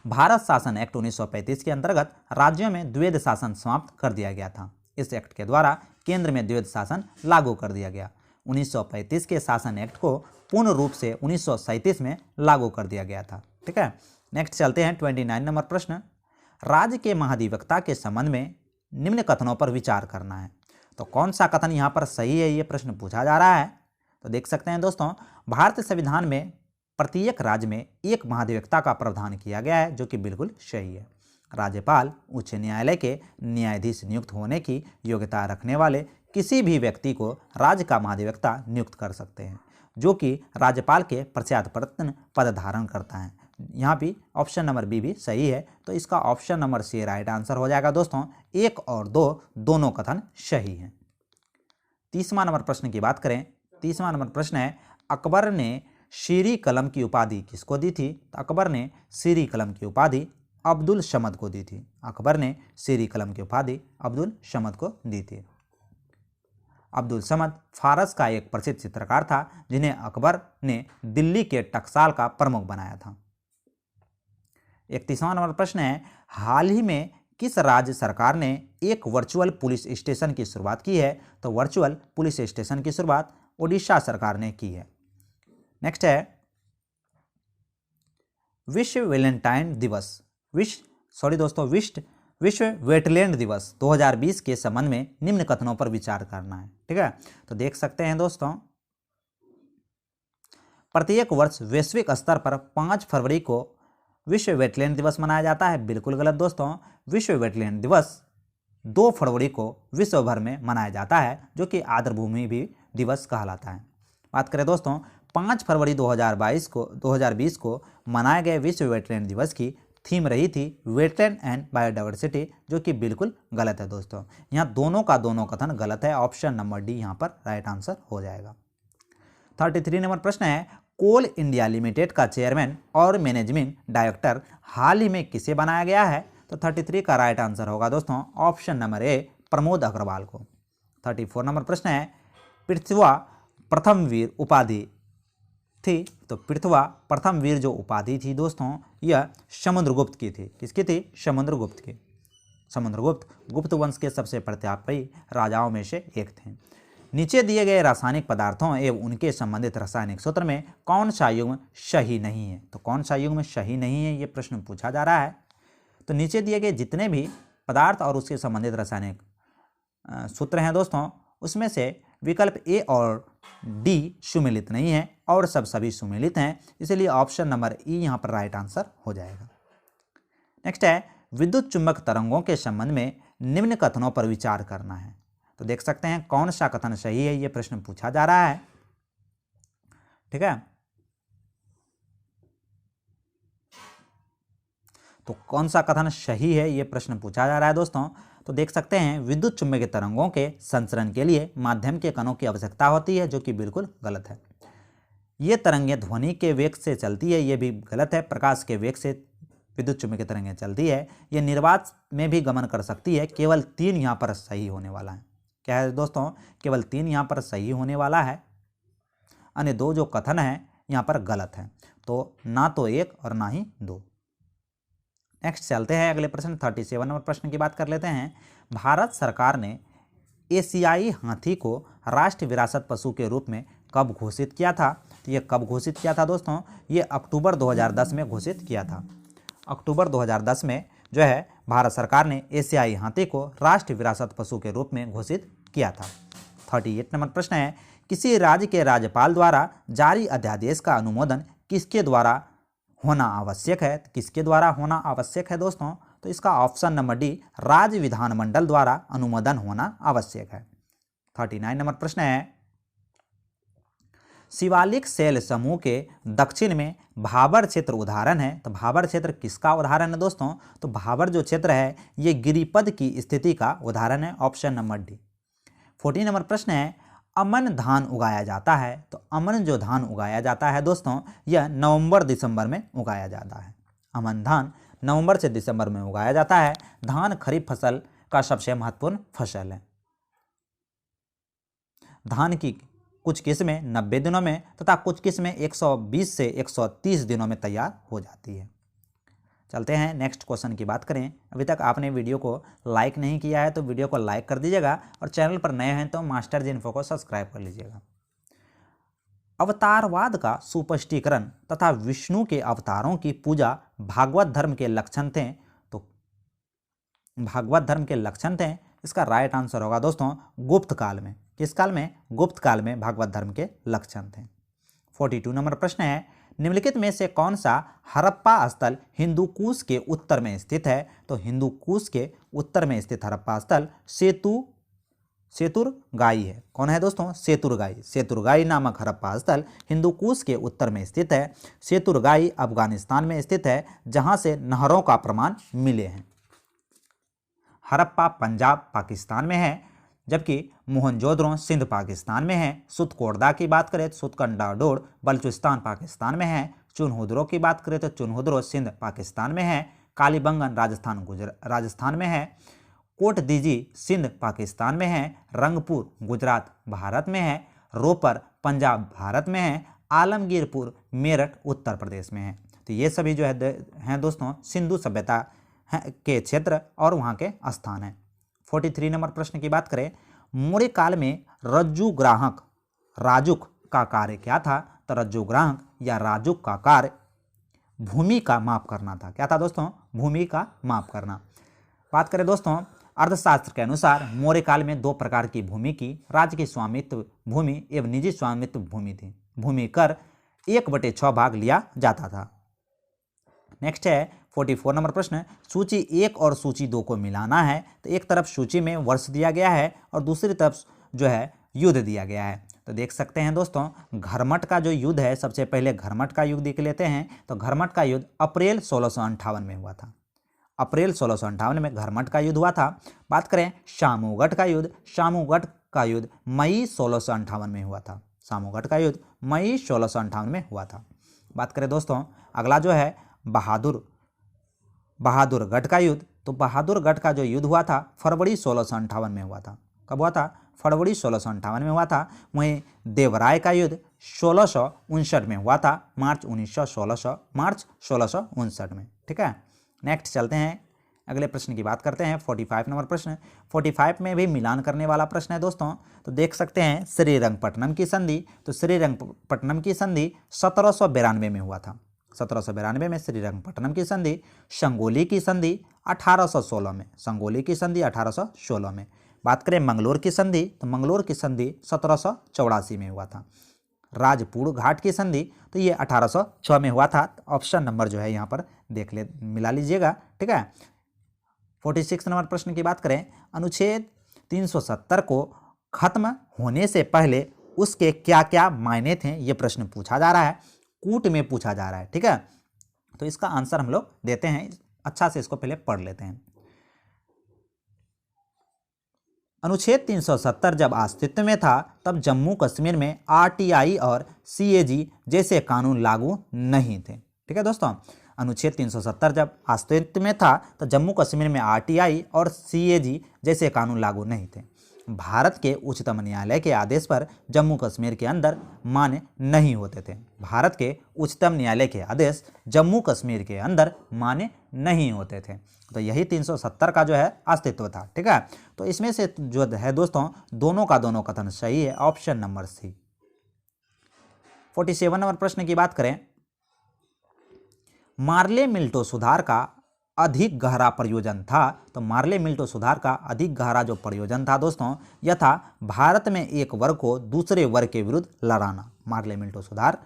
भारत शासन एक्ट 1935 के अंतर्गत राज्यों में द्वैध शासन समाप्त कर दिया गया था। इस एक्ट के द्वारा केंद्र में द्वैध शासन लागू कर दिया गया। 1935 के शासन एक्ट को पूर्ण रूप से 1937 में लागू कर दिया गया था। ठीक है, नेक्स्ट चलते हैं 29 नंबर प्रश्न। राज्य के महाधिवक्ता के संबंध में निम्न कथनों पर विचार करना है। तो कौन सा कथन यहाँ पर सही है, ये प्रश्न पूछा जा रहा है। तो देख सकते हैं दोस्तों, भारतीय संविधान में प्रत्येक राज्य में एक महाधिवक्ता का प्रावधान किया गया है, जो कि बिल्कुल सही है। राज्यपाल उच्च न्यायालय के न्यायाधीश नियुक्त होने की योग्यता रखने वाले किसी भी व्यक्ति को राज्य का महाधिवक्ता नियुक्त कर सकते हैं, जो कि राज्यपाल के पश्चात पद धारण करता है। यहाँ भी ऑप्शन नंबर बी भी सही है, तो इसका option number C right answer हो जाएगा दोस्तों। 1 और 2 दोनों कथन सही हैं। 30वां नंबर प्रश्न की बात करें। 30वां नंबर प्रश्न है, अकबर ने शीरी कलम की उपाधि किसको दी थी? तो अकबर ने शीरी कलम की उपाधि अब्दुल समद को दी थी। अकबर ने शीरी कलम की उपाधि अब्दुल समद को दी थी। अब्दुल समद फारस का एक प्रसिद्ध चित्रकार था, जिन्हें अकबर ने दिल्ली के टकसाल का प्रमुख बनाया था। 31वां नंबर प्रश्न है, हाल ही में किस राज्य सरकार ने एक वर्चुअल पुलिस स्टेशन की शुरुआत की है? तो वर्चुअल पुलिस स्टेशन की शुरुआत ओडिशा सरकार ने की है। नेक्स्ट है, विश्व वेलेंटाइन दिवस विश्व वेटलैंड दिवस 2020 के संबंध में निम्न कथनों पर विचार करना है। ठीक है, तो देख सकते हैं दोस्तों, प्रत्येक वर्ष वैश्विक स्तर पर 5 फरवरी को विश्व वेटलैंड दिवस मनाया जाता है। बिल्कुल गलत दोस्तों, विश्व वेटलैंड दिवस 2 फरवरी को विश्व भर में मनाया जाता है, जो कि आर्द्रभूमि भी दिवस कहलाता है। बात करें दोस्तों, 5 फरवरी 2020 को मनाए गए विश्व वेटलैंड दिवस की थीम रही थी वेटलैंड एंड बायोडाइवर्सिटी, जो कि बिल्कुल गलत है दोस्तों। यहाँ दोनों का दोनों कथन गलत है। ऑप्शन नंबर डी यहाँ पर राइट आंसर हो जाएगा। 33 नंबर प्रश्न है, कोल इंडिया लिमिटेड का चेयरमैन और मैनेजिंग डायरेक्टर हाल ही में किसे बनाया गया है? तो 33 का राइट आंसर होगा दोस्तों option number A Pramod Agarwal को। 34 नंबर प्रश्न है, पृथ्वा प्रथम वीर उपाधि थी। तो पृथ्वा प्रथम वीर जो उपाधि थी दोस्तों, यह समुद्रगुप्त की थी। किसकी थी? समुद्रगुप्त की। समुद्रगुप्त गुप्त वंश के सबसे प्रतापी राजाओं में से एक थे। नीचे दिए गए रासायनिक पदार्थों एवं उनके संबंधित रासायनिक सूत्र में कौन सा युग्म सही नहीं है? तो कौन सा युग्म सही नहीं है, ये प्रश्न पूछा जा रहा है। तो नीचे दिए गए जितने भी पदार्थ और उसके संबंधित रासायनिक सूत्र हैं दोस्तों, उसमें से विकल्प ए और डी सुमेलित नहीं है और सभी सुमेलित हैं, इसलिए ऑप्शन नंबर ई यहाँ पर राइट आंसर हो जाएगा। नेक्स्ट है, विद्युत चुंबक तरंगों के संबंध में निम्न कथनों पर विचार करना है। तो देख सकते हैं कौन सा कथन सही है, ये प्रश्न पूछा जा रहा है। ठीक है, तो कौन सा कथन सही है, ये प्रश्न पूछा जा रहा है दोस्तों। तो देख सकते हैं, विद्युत चुंबकीय तरंगों के संचरण के लिए माध्यम के कणों की आवश्यकता होती है, जो कि बिल्कुल गलत है। ये तरंगें ध्वनि के वेग से चलती है, ये भी गलत है। प्रकाश के वेग से विद्युत चुंबकीय तरंगें चलती है। ये निर्वात में भी गमन कर सकती है। केवल 3 यहाँ पर सही होने वाला है। क्या है दोस्तों? केवल 3 यहाँ पर सही होने वाला है, अन्य 2 जो कथन है यहाँ पर गलत है। तो ना तो 1 और ना ही 2। नेक्स्ट चलते हैं अगले प्रश्न 37 नंबर प्रश्न की बात कर लेते हैं। भारत सरकार ने एशियाई हाथी को राष्ट्रीय विरासत पशु के रूप में कब घोषित किया था? तो ये कब घोषित किया था दोस्तों? ये अक्टूबर 2010 में घोषित किया था। अक्टूबर 2010 में जो है भारत सरकार ने एशियाई हाथी को राष्ट्रीय विरासत पशु के रूप में घोषित किया था। 38 नंबर प्रश्न है, किसी राज्य के राज्यपाल द्वारा जारी अध्यादेश का अनुमोदन किसके द्वारा होना आवश्यक है? किसके द्वारा होना आवश्यक है दोस्तों? तो इसका ऑप्शन नंबर डी राज्य विधानमंडल द्वारा अनुमोदन होना आवश्यक है। 39 नंबर प्रश्न है, शिवालिक शैल समूह के दक्षिण में भाबर क्षेत्र उदाहरण है। तो भाबर क्षेत्र किसका उदाहरण है दोस्तों? तो भाबर जो क्षेत्र है ये गिरिपद की स्थिति का उदाहरण है। Option number D. 40 नंबर प्रश्न है, अमन धान उगाया जाता है। तो अमन जो धान उगाया जाता है दोस्तों, यह नवंबर दिसंबर में उगाया जाता है। अमन धान नवंबर से दिसंबर में उगाया जाता है। धान खरीफ फसल का सबसे महत्वपूर्ण फसल है। धान की कुछ किस्में 90 दिनों में तथा कुछ किस्में 120 से 130 दिनों में तैयार हो जाती है। चलते हैं नेक्स्ट क्वेश्चन की बात करें। अभी तक आपने वीडियो को लाइक नहीं किया है तो वीडियो को लाइक कर दीजिएगा और चैनल पर नए हैं तो मास्टर जी इन्फो को सब्सक्राइब कर लीजिएगा। अवतारवाद का सुस्पष्टीकरण तथा विष्णु के अवतारों की पूजा भागवत धर्म के लक्षण थे। तो भागवत धर्म के लक्षण थे, इसका राइट आंसर होगा दोस्तों गुप्त काल में। किस काल में? गुप्त काल में भागवत धर्म के लक्षण थे। 42 नंबर प्रश्न है, निम्नलिखित में से कौन सा हड़प्पा स्थल हिंदू कुश के उत्तर में स्थित है? तो हिंदू कुश के उत्तर में स्थित हड़प्पा स्थल सेतुरगाई है। कौन है दोस्तों? सेतुरगाई। सेतुरगाई नामक हड़प्पा स्थल हिंदू कुश के उत्तर में स्थित है। सेतुरगाई अफगानिस्तान में स्थित है, जहां से नहरों का प्रमाण मिले हैं। हड़प्पा पंजाब पाकिस्तान में है, जबकि मोहनजोदड़ो सिंध पाकिस्तान में है। सुतकोटदा की बात करें तो सुतकंडाडोर बलूचिस्तान पाकिस्तान में है। चुनहुदरो की बात करें तो चुनहुदरो सिंध पाकिस्तान में है। कालीबंगन राजस्थान में है। कोट दीजी सिंध पाकिस्तान में है। रंगपुर गुजरात भारत में है। रोपर पंजाब भारत में है। आलमगीरपुर मेरठ उत्तर प्रदेश में है। तो ये सभी जो है दोस्तों सिंधु सभ्यता के क्षेत्र और वहाँ के स्थान हैं। 43 नंबर प्रश्न की बात करें, मौर्य काल में रज्जुग्राहक राजुक का कार्य क्या था? तो रज्जुग्राहक या राजुक का कार्य भूमि का माप करना था। क्या था दोस्तों? भूमि का माप करना। बात करें दोस्तों अर्थशास्त्र के अनुसार मौर्य काल में दो प्रकार की भूमि की राज्य की स्वामित्व भूमि एवं निजी स्वामित्व भूमि थी। भूमि कर 1/6 भाग लिया जाता था। नेक्स्ट है 44 नंबर प्रश्न, सूची 1 और सूची 2 को मिलाना है। तो एक तरफ सूची में वर्ष दिया गया है और दूसरी तरफ जो है युद्ध दिया गया है। तो देख सकते हैं दोस्तों घरमट का जो युद्ध है, सबसे पहले घरमट का युद्ध देख लेते हैं। तो घरमट का युद्ध अप्रैल 1658 में हुआ था। अप्रैल 1658 में घरमट का युद्ध हुआ था। बात करें शामूगढ़ का युद्ध, शामूगढ़ का युद्ध मई 1658 में हुआ था। शामूगढ़ का युद्ध मई 1658 में हुआ था। बात करें दोस्तों अगला जो है बहादुरगढ़ का युद्ध। तो बहादुरगढ़ का जो युद्ध हुआ था फरवरी 1658 में हुआ था। कब हुआ था? फरवरी 1658 में हुआ था। वहीं देवराय का युद्ध 1659 में हुआ था, मार्च 1659 में। ठीक है, नेक्स्ट चलते हैं, अगले प्रश्न की बात करते हैं। 45 नंबर प्रश्न, 45 में भी मिलान करने वाला प्रश्न है दोस्तों। तो देख सकते हैं श्रीरंगपट्टनम की संधि। तो श्रीरंगपट्टनम की संधि 1792 में हुआ था। 1792 में श्रीरंगपट्टनम की संधि। संगोली की संधि 1816 में। संगोली की संधि 1816 में। बात करें मंगलोर की संधि, तो मंगलोर की संधि 1784 में हुआ था। राजपूत घाट की संधि तो ये 1806 में हुआ था। ऑप्शन नंबर जो है यहाँ पर मिला लीजिएगा। ठीक है, 46 नंबर प्रश्न की बात करें, अनुच्छेद 370 को खत्म होने से पहले उसके क्या क्या मायने थे, ये प्रश्न पूछा जा रहा है, कूट में पूछा जा रहा है। ठीक है, तो इसका आंसर हम लोग देते हैं, अच्छा से इसको पहले पढ़ लेते हैं। अनुच्छेद 370 जब अस्तित्व में था तब जम्मू कश्मीर में आरटीआई और सीएजी जैसे कानून लागू नहीं थे। ठीक है दोस्तों, अनुच्छेद 370 जब अस्तित्व में था तो जम्मू कश्मीर में आरटीआई और सीएजी जैसे कानून लागू नहीं थे। भारत के उच्चतम न्यायालय के आदेश पर जम्मू कश्मीर के अंदर मान्य नहीं होते थे। भारत के उच्चतम न्यायालय के आदेश जम्मू कश्मीर के अंदर मान्य नहीं होते थे। तो यही 370 का जो है अस्तित्व था। ठीक है, तो इसमें से जो है दोस्तों दोनों का दोनों कथन सही है, ऑप्शन नंबर सी। 47 नंबर प्रश्न की बात करें, मार्ले मिल्टो सुधार का अधिक गहरा प्रयोजन था। तो मार्ले मिल्टो सुधार का अधिक गहरा जो प्रयोजन था दोस्तों यह था भारत में एक वर्ग को दूसरे वर्ग के विरुद्ध लड़ाना। मार्ले मिल्टो सुधार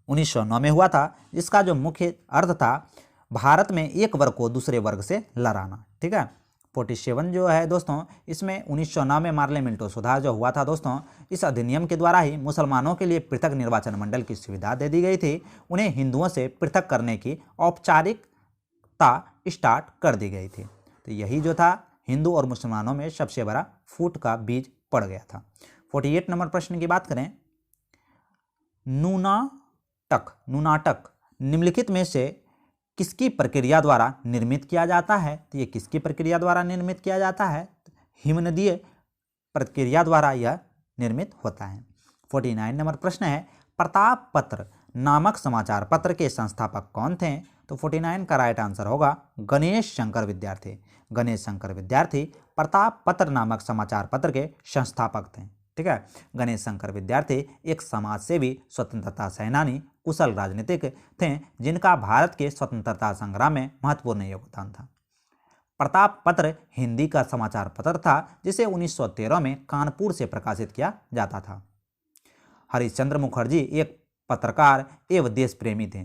1909 में हुआ था, जिसका जो मुख्य अर्थ था भारत में एक वर्ग को दूसरे वर्ग से लड़ाना। ठीक है, 47 जो है दोस्तों इसमें 1909 में मार्ले मिल्टो सुधार जो हुआ था दोस्तों, इस अधिनियम के द्वारा ही मुसलमानों के लिए पृथक निर्वाचन मंडल की सुविधा दे दी गई थी। उन्हें हिंदुओं से पृथक करने की औपचारिकता स्टार्ट कर दी गई थी। तो यही जो था हिंदू और मुसलमानों में सबसे बड़ा फूट का बीज पड़ गया था। 48 नंबर प्रश्न की बात करें, नूनाटक निम्नलिखित में से किसकी प्रक्रिया द्वारा निर्मित किया जाता है? तो ये किसकी प्रक्रिया द्वारा निर्मित किया जाता है? हिमनदीय प्रक्रिया द्वारा यह निर्मित होता है। 49 नंबर प्रश्न है, प्रताप पत्र नामक समाचार पत्र के संस्थापक कौन थे? तो 49 का राइट आंसर होगा गणेश शंकर विद्यार्थी। गणेश शंकर विद्यार्थी प्रताप पत्र नामक समाचार पत्र के संस्थापक थे। ठीक है। गणेश शंकर विद्यार्थी एक समाज सेवी, स्वतंत्रता सेनानी, कुशल राजनीतिक थे जिनका भारत के स्वतंत्रता संग्राम में महत्वपूर्ण योगदान था। प्रताप पत्र हिंदी का समाचार पत्र था जिसे 1913 में कानपुर से प्रकाशित किया जाता था। हरिश्चंद्र मुखर्जी एक पत्रकार एवं देश प्रेमी थे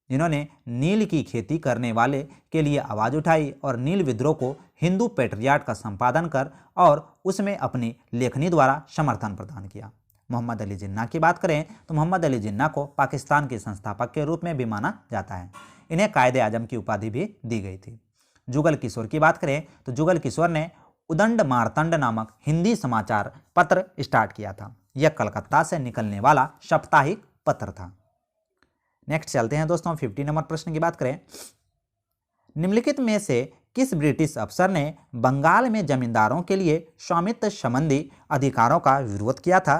जिन्होंने नील की खेती करने वाले के लिए आवाज़ उठाई और नील विद्रोह को हिंदू पेट्रियाट का संपादन कर और उसमें अपनी लेखनी द्वारा समर्थन प्रदान किया। मोहम्मद अली जिन्ना की बात करें तो मोहम्मद अली जिन्ना को पाकिस्तान के संस्थापक के रूप में भी माना जाता है। इन्हें कायदे आजम की उपाधि भी दी गई थी। जुगल किशोर की बात करें तो जुगल किशोर ने उदंड मारतंड नामक हिंदी समाचार पत्र स्टार्ट किया था। यह कलकत्ता से निकलने वाला साप्ताहिक पत्र था। नेक्स्ट चलते हैं दोस्तों 50 नंबर प्रश्न की बात करें। निम्नलिखित में से किस ब्रिटिश अफसर ने बंगाल में जमींदारों के लिए स्वामित्व संबंधी अधिकारों का विरोध किया था?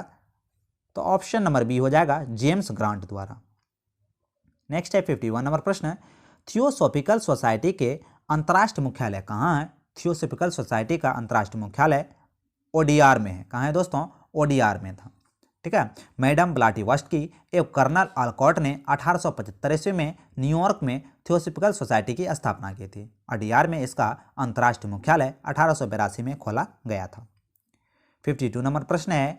तो ऑप्शन नंबर बी हो जाएगा जेम्स ग्रांट द्वारा। नेक्स्ट है 51 नंबर प्रश्न। थियोसॉफिकल सोसाइटी के अंतर्राष्ट्रीय मुख्यालय कहाँ है? थियोसॉफिकल सोसाइटी का अंतर्राष्ट्रीय मुख्यालय ओडीआर में है। कहाँ है दोस्तों? ओडीआर में था। ठीक है। मैडम ब्लाटीवस्की एवं कर्नल अल्कॉट ने 1875 ईस्वी में न्यूयॉर्क में थियोसॉफिकल सोसाइटी की स्थापना की थी। ओडीआर में इसका अंतर्राष्ट्रीय मुख्यालय 1882 में खोला गया था। 52 नंबर प्रश्न है।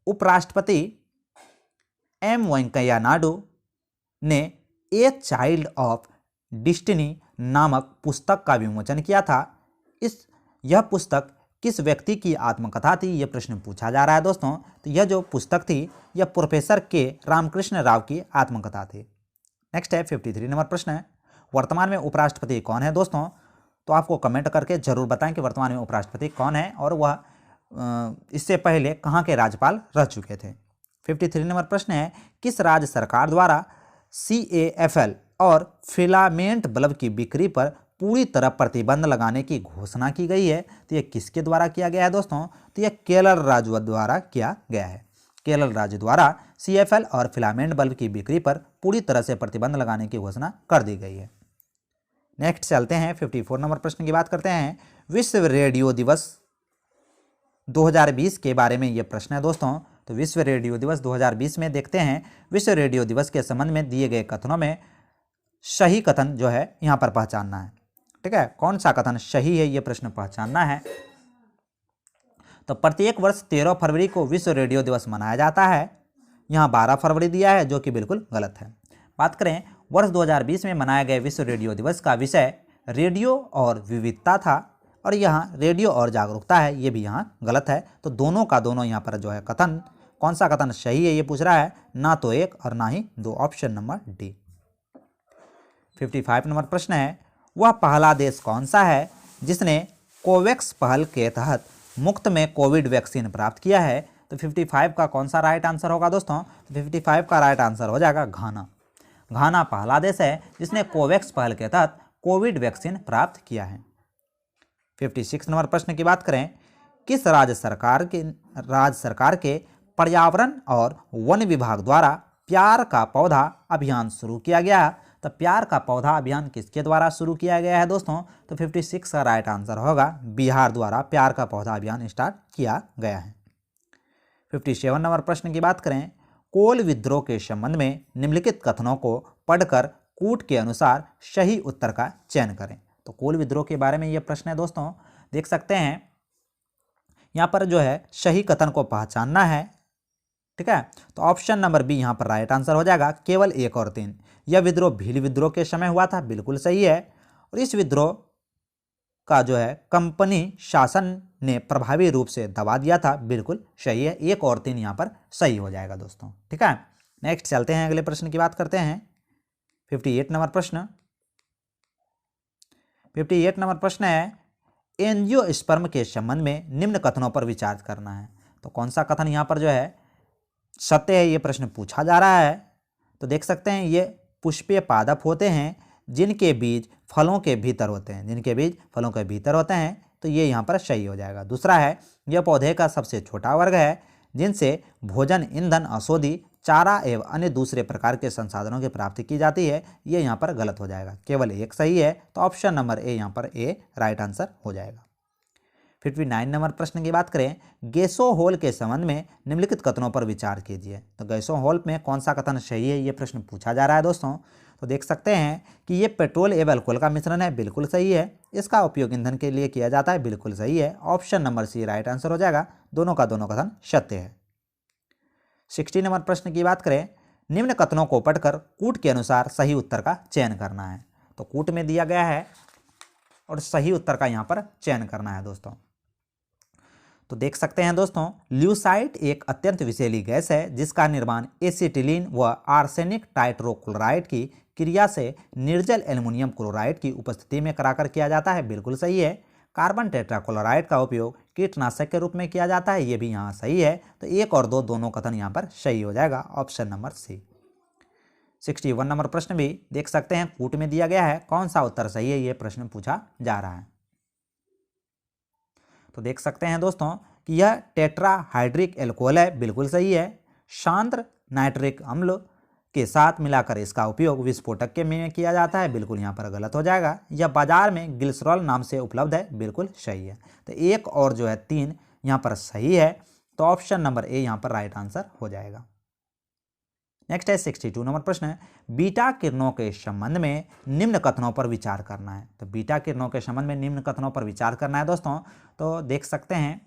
उपराष्ट्रपति एम वेंकैया नायडू ने ए चाइल्ड ऑफ डेस्टिनी नामक पुस्तक का विमोचन किया था। यह पुस्तक किस व्यक्ति की आत्मकथा थी? यह प्रश्न पूछा जा रहा है दोस्तों। तो यह जो पुस्तक थी यह प्रोफेसर के रामकृष्ण राव की आत्मकथा थी। नेक्स्ट है 53 नंबर प्रश्न है। वर्तमान में उपराष्ट्रपति कौन है दोस्तों? तो आपको कमेंट करके जरूर बताएं कि वर्तमान में उपराष्ट्रपति कौन है और वह इससे पहले कहाँ के राज्यपाल रह चुके थे। 53 नंबर प्रश्न है। किस राज्य सरकार द्वारा CAFL और फिलामेंट बल्ब की बिक्री पर पूरी तरह प्रतिबंध लगाने की घोषणा की गई है? तो यह किसके द्वारा किया गया है दोस्तों? तो यह केरल राज्य द्वारा किया गया है। केरल राज्य द्वारा CFL और फिलामेंट बल्ब की बिक्री पर पूरी तरह से प्रतिबंध लगाने की घोषणा कर दी गई है। नेक्स्ट चलते हैं 54 नंबर प्रश्न की बात करते हैं। विश्व रेडियो दिवस 2020 के बारे में यह प्रश्न है दोस्तों। तो विश्व रेडियो दिवस 2020 में देखते हैं। विश्व रेडियो दिवस के संबंध में दिए गए कथनों में सही कथन जो है यहाँ पर पहचानना है। ठीक है। कौन सा कथन सही है ये प्रश्न पहचानना है। तो प्रत्येक वर्ष 13 फरवरी को विश्व रेडियो दिवस मनाया जाता है। यहाँ 12 फरवरी दिया है जो कि बिल्कुल गलत है। बात करें वर्ष 2020 में मनाए गए विश्व रेडियो दिवस का विषय रेडियो और विविधता था और यहाँ रेडियो और जागरूकता है, ये भी यहाँ गलत है। तो दोनों का दोनों यहाँ पर जो है कथन, कौन सा कथन सही है ये पूछ रहा है, ना तो एक और ना ही दो, ऑप्शन नंबर डी। 55 नंबर प्रश्न है। वह पहला देश कौन सा है जिसने कोवैक्स पहल के तहत मुफ्त में कोविड वैक्सीन प्राप्त किया है? तो 55 का कौन सा राइट आंसर होगा दोस्तों? 55 का राइट आंसर हो जाएगा घाना। घाना पहला देश है जिसने कोवैक्स पहल के तहत कोविड वैक्सीन प्राप्त किया है। 56 नंबर प्रश्न की बात करें। किस राज्य सरकार के पर्यावरण और वन विभाग द्वारा प्यार का पौधा अभियान शुरू किया गया? तो प्यार का पौधा अभियान किसके द्वारा शुरू किया गया है दोस्तों? तो 56 का राइट आंसर होगा बिहार द्वारा प्यार का पौधा अभियान स्टार्ट किया गया है। 57 नंबर प्रश्न की बात करें। कोल विद्रोह के संबंध में निम्नलिखित कथनों को पढ़कर कूट के अनुसार सही उत्तर का चयन करें। तो कोल विद्रोह के बारे में यह प्रश्न है दोस्तों, देख सकते हैं यहाँ पर जो है सही कथन को पहचानना है। ठीक है। तो ऑप्शन नंबर बी यहाँ पर राइट आंसर हो जाएगा, केवल 1 और 3। यह विद्रोह भील विद्रोह के समय हुआ था, बिल्कुल सही है। और इस विद्रोह का जो है कंपनी शासन ने प्रभावी रूप से दबा दिया था, बिल्कुल सही है। 1 और 3 यहाँ पर सही हो जाएगा दोस्तों। ठीक है। नेक्स्ट चलते हैं, अगले प्रश्न की बात करते हैं। 58 नंबर प्रश्न। 58 नंबर प्रश्न है। एंजियोस्पर्म के संबंध में निम्न कथनों पर विचार करना है। तो कौन सा कथन यहाँ पर जो है सत्य है, ये प्रश्न पूछा जा रहा है। तो देख सकते हैं ये पुष्पीय पादप होते हैं जिनके बीज फलों के भीतर होते हैं, जिनके बीज फलों के भीतर होते हैं। तो ये यहाँ पर सही हो जाएगा। दूसरा है यह पौधे का सबसे छोटा वर्ग है जिनसे भोजन, ईंधन, औषधि, चारा एवं अन्य दूसरे प्रकार के संसाधनों की प्राप्ति की जाती है। ये यहाँ पर गलत हो जाएगा, केवल 1 सही है। तो ऑप्शन नंबर ए यहाँ पर ए राइट आंसर हो जाएगा। 59 नंबर प्रश्न की बात करें, गैसो हॉल के संबंध में निम्नलिखित कथनों पर विचार कीजिए। तो गैसो हॉल में कौन सा कथन सही है, ये प्रश्न पूछा जा रहा है दोस्तों। तो देख सकते हैं कि ये पेट्रोल एवं अल्कोहल का मिश्रण है, बिल्कुल सही है। इसका उपयोग ईंधन के लिए किया जाता है, बिल्कुल सही है। Option number C right answer हो जाएगा, दोनों का दोनों कथन सत्य है। 60 नंबर प्रश्न की बात करें, निम्न कथनों को पढ़कर कूट के अनुसार सही उत्तर का चयन करना है। तो कूट में दिया गया है और सही उत्तर का यहाँ पर चयन करना है दोस्तों। तो देख सकते हैं दोस्तों, ल्यूसाइट एक अत्यंत विषैली गैस है जिसका निर्माण एसिटिलीन व आर्सेनिक टाइट्रोक्लोराइड की क्रिया से निर्जल एल्युमिनियम क्लोराइड की उपस्थिति में कराकर किया जाता है, बिल्कुल सही है। कार्बन टेट्राक्लोराइड का उपयोग कीटनाशक के रूप में किया जाता है, ये भी यहाँ सही है। तो 1 और 2 दोनों कथन यहाँ पर सही हो जाएगा, ऑप्शन नंबर सी। 61 नंबर प्रश्न भी देख सकते हैं, कूट में दिया गया है, कौन सा उत्तर सही है, ये प्रश्न पूछा जा रहा है। तो देख सकते हैं दोस्तों कि यह टेट्राहाइड्रिक एल्कोहल है, बिल्कुल सही है। सांद्र नाइट्रिक अम्ल के साथ मिलाकर इसका उपयोग विस्फोटक के में किया जाता है, बिल्कुल यहाँ पर गलत हो जाएगा। यह बाजार में ग्लिसरॉल नाम से उपलब्ध है, बिल्कुल सही है। तो 1 और जो है 3 यहाँ पर सही है, तो ऑप्शन नंबर ए यहाँ पर राइट आंसर हो जाएगा। नेक्स्ट है 62 नंबर प्रश्न है, बीटा किरणों के संबंध में निम्न कथनों पर विचार करना है। तो बीटा किरणों के संबंध में निम्न कथनों पर विचार करना है दोस्तों। तो देख सकते हैं,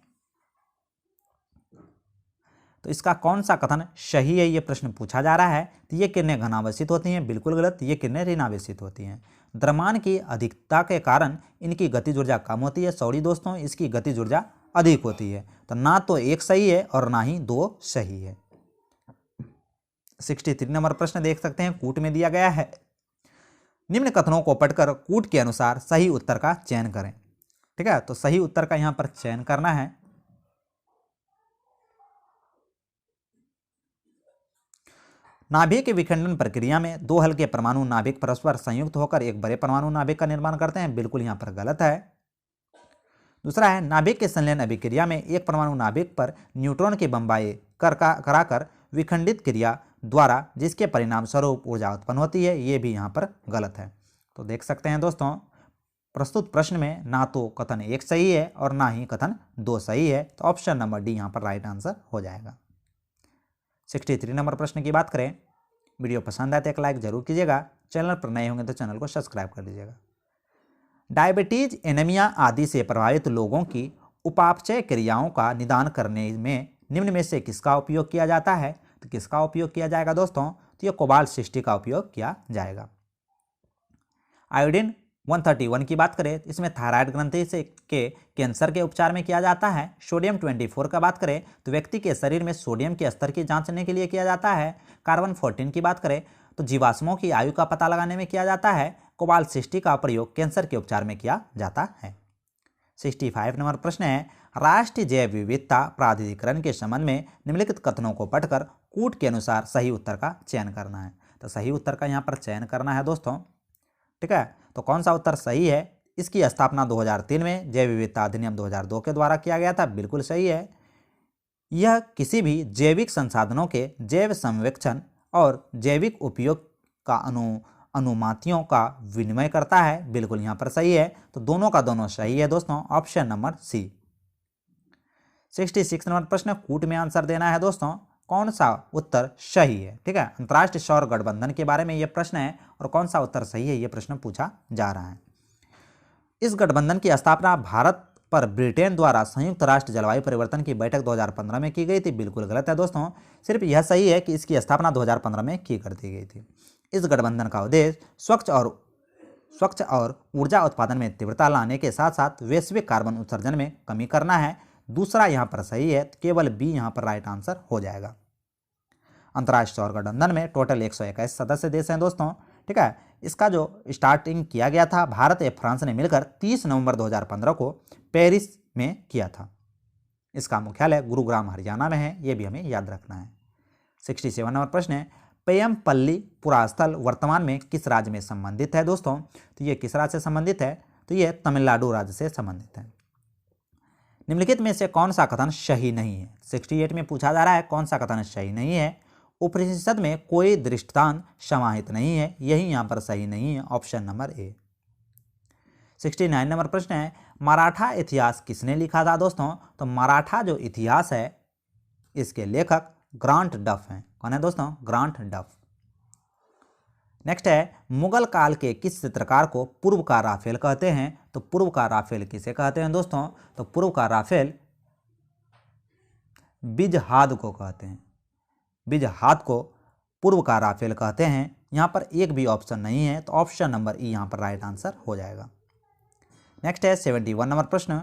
तो इसका कौन सा कथन सही है, ये प्रश्न पूछा जा रहा है। तो ये किरणें घनावेशित होती हैं, बिल्कुल गलत। ये किरणें ऋणावेशित होती हैं। द्रव्यमान की अधिकता के कारण इनकी गतिज ऊर्जा कम होती है, सॉरी दोस्तों, इसकी गतिज ऊर्जा अधिक होती है। तो ना तो 1 सही है और ना ही 2 सही है। 63 नंबर प्रश्न देख सकते हैं, कूट में दिया गया है, निम्न कथनों को पढ़कर कूट के अनुसार सही उत्तर का चयन करें। ठीक है, तो सही उत्तर का यहां पर चयन करना है। नाभिक विखंडन प्रक्रिया में 2 हल्के परमाणु नाभिक परस्पर संयुक्त होकर एक बड़े परमाणु नाभिक का निर्माण करते हैं, बिल्कुल यहां पर गलत है। दूसरा है, नाभिक के संलयन अभिक्रिया में एक परमाणु नाभिक पर न्यूट्रॉन की बम्बाई कराकर विखंडित क्रिया द्वारा जिसके परिणाम स्वरूप ऊर्जा उत्पन्न होती है, ये भी यहाँ पर गलत है। तो देख सकते हैं दोस्तों, प्रस्तुत प्रश्न में ना तो कथन 1 सही है और ना ही कथन 2 सही है। तो ऑप्शन नंबर डी यहाँ पर राइट आंसर हो जाएगा। 63 नंबर प्रश्न की बात करें, वीडियो पसंद आए तो एक लाइक जरूर कीजिएगा, चैनल पर नए होंगे तो चैनल को सब्सक्राइब कर लीजिएगा। डायबिटीज, एनीमिया आदि से प्रभावित लोगों की उपापचय क्रियाओं का निदान करने में निम्न में से किसका उपयोग किया जाता है। तो किसका उपयोग किया जाएगा दोस्तों, तो ये कोबाल्ट 60 का उपयोग किया जाएगा। आयोडीन 131 की बात करें, इसमें थायराइड ग्रंथि से के कैंसर के उपचार में किया जाता है। सोडियम 24 का बात करें तो व्यक्ति के शरीर में सोडियम के स्तर की जांचने के लिए किया जाता है। कार्बन 14 की बात करें तो जीवाश्मों की आयु का पता लगाने में किया जाता है। कोबाल्ट 60 का प्रयोग कैंसर के उपचार में किया जाता है। 65 नंबर प्रश्न है, राष्ट्रीय जैव विविधता प्राधिकरण के संबंध में निम्नलिखित कथनों को पढ़कर कूट के अनुसार सही उत्तर का चयन करना है। तो सही उत्तर का यहाँ पर चयन करना है दोस्तों। ठीक है, तो कौन सा उत्तर सही है, इसकी स्थापना 2003 में जैव विविधता अधिनियम 2002 के द्वारा किया गया था, बिल्कुल सही है। यह किसी भी जैविक संसाधनों के जैव संरक्षण और जैविक उपयोग का अनुमातियों का विनिमय करता है, बिल्कुल यहाँ पर सही है। तो दोनों का दोनों सही है दोस्तों, ऑप्शन नंबर सी। 66 नंबर प्रश्न, कूट में आंसर देना है दोस्तों, कौन सा उत्तर सही है। ठीक है, अंतर्राष्ट्रीय सौर गठबंधन के बारे में यह प्रश्न है और कौन सा उत्तर सही है, यह प्रश्न पूछा जा रहा है। इस गठबंधन की स्थापना भारत पर ब्रिटेन द्वारा संयुक्त राष्ट्र जलवायु परिवर्तन की बैठक 2015 में की गई थी, बिल्कुल गलत है दोस्तों। सिर्फ यह सही है कि इसकी स्थापना 2015 में की कर दी गई थी। इस गठबंधन का उद्देश्य स्वच्छ और ऊर्जा उत्पादन में तीव्रता लाने के साथ साथ वैश्विक कार्बन उत्सर्जन में कमी करना है। दूसरा यहाँ पर सही है, केवल बी यहाँ पर राइट आंसर हो जाएगा। अंतर्राष्ट्रीय सौर गठबंधन में टोटल 121 सदस्य देश हैं दोस्तों। ठीक है, इसका जो स्टार्टिंग किया गया था भारत और फ्रांस ने मिलकर 30 नवंबर 2015 को पेरिस में किया था। इसका मुख्यालय गुरुग्राम हरियाणा में है, ये भी हमें याद रखना है। 67 नंबर प्रश्न है, पेयमपल्ली पुरास्थल वर्तमान में किस राज्य में संबंधित है दोस्तों। तो ये किस राज्य से संबंधित है, तो ये तमिलनाडु राज्य से संबंधित है। निम्नलिखित में से कौन सा कथन सही नहीं है। 68 में पूछा जा रहा है कौन सा कथन सही नहीं है। उपनिषद में कोई दृष्टांत समाहित नहीं है, यही यहाँ पर सही नहीं है, ऑप्शन नंबर ए। 69 नंबर प्रश्न है, मराठा इतिहास किसने लिखा था दोस्तों? तो मराठा जो इतिहास है इसके लेखक ग्रांट डफ हैं। कौन है दोस्तों? ग्रांट डफ। नेक्स्ट है, मुगल काल के किस चित्रकार को पूर्व का राफेल कहते हैं? तो पूर्व का राफेल किसे कहते हैं दोस्तों? तो पूर्व का राफेल बिजहाद को कहते हैं। बिजहाद को पूर्व का राफेल कहते हैं। यहाँ पर एक भी ऑप्शन नहीं है, तो ऑप्शन नंबर ई यहाँ पर राइट आंसर हो जाएगा। नेक्स्ट है 71 नंबर प्रश्न।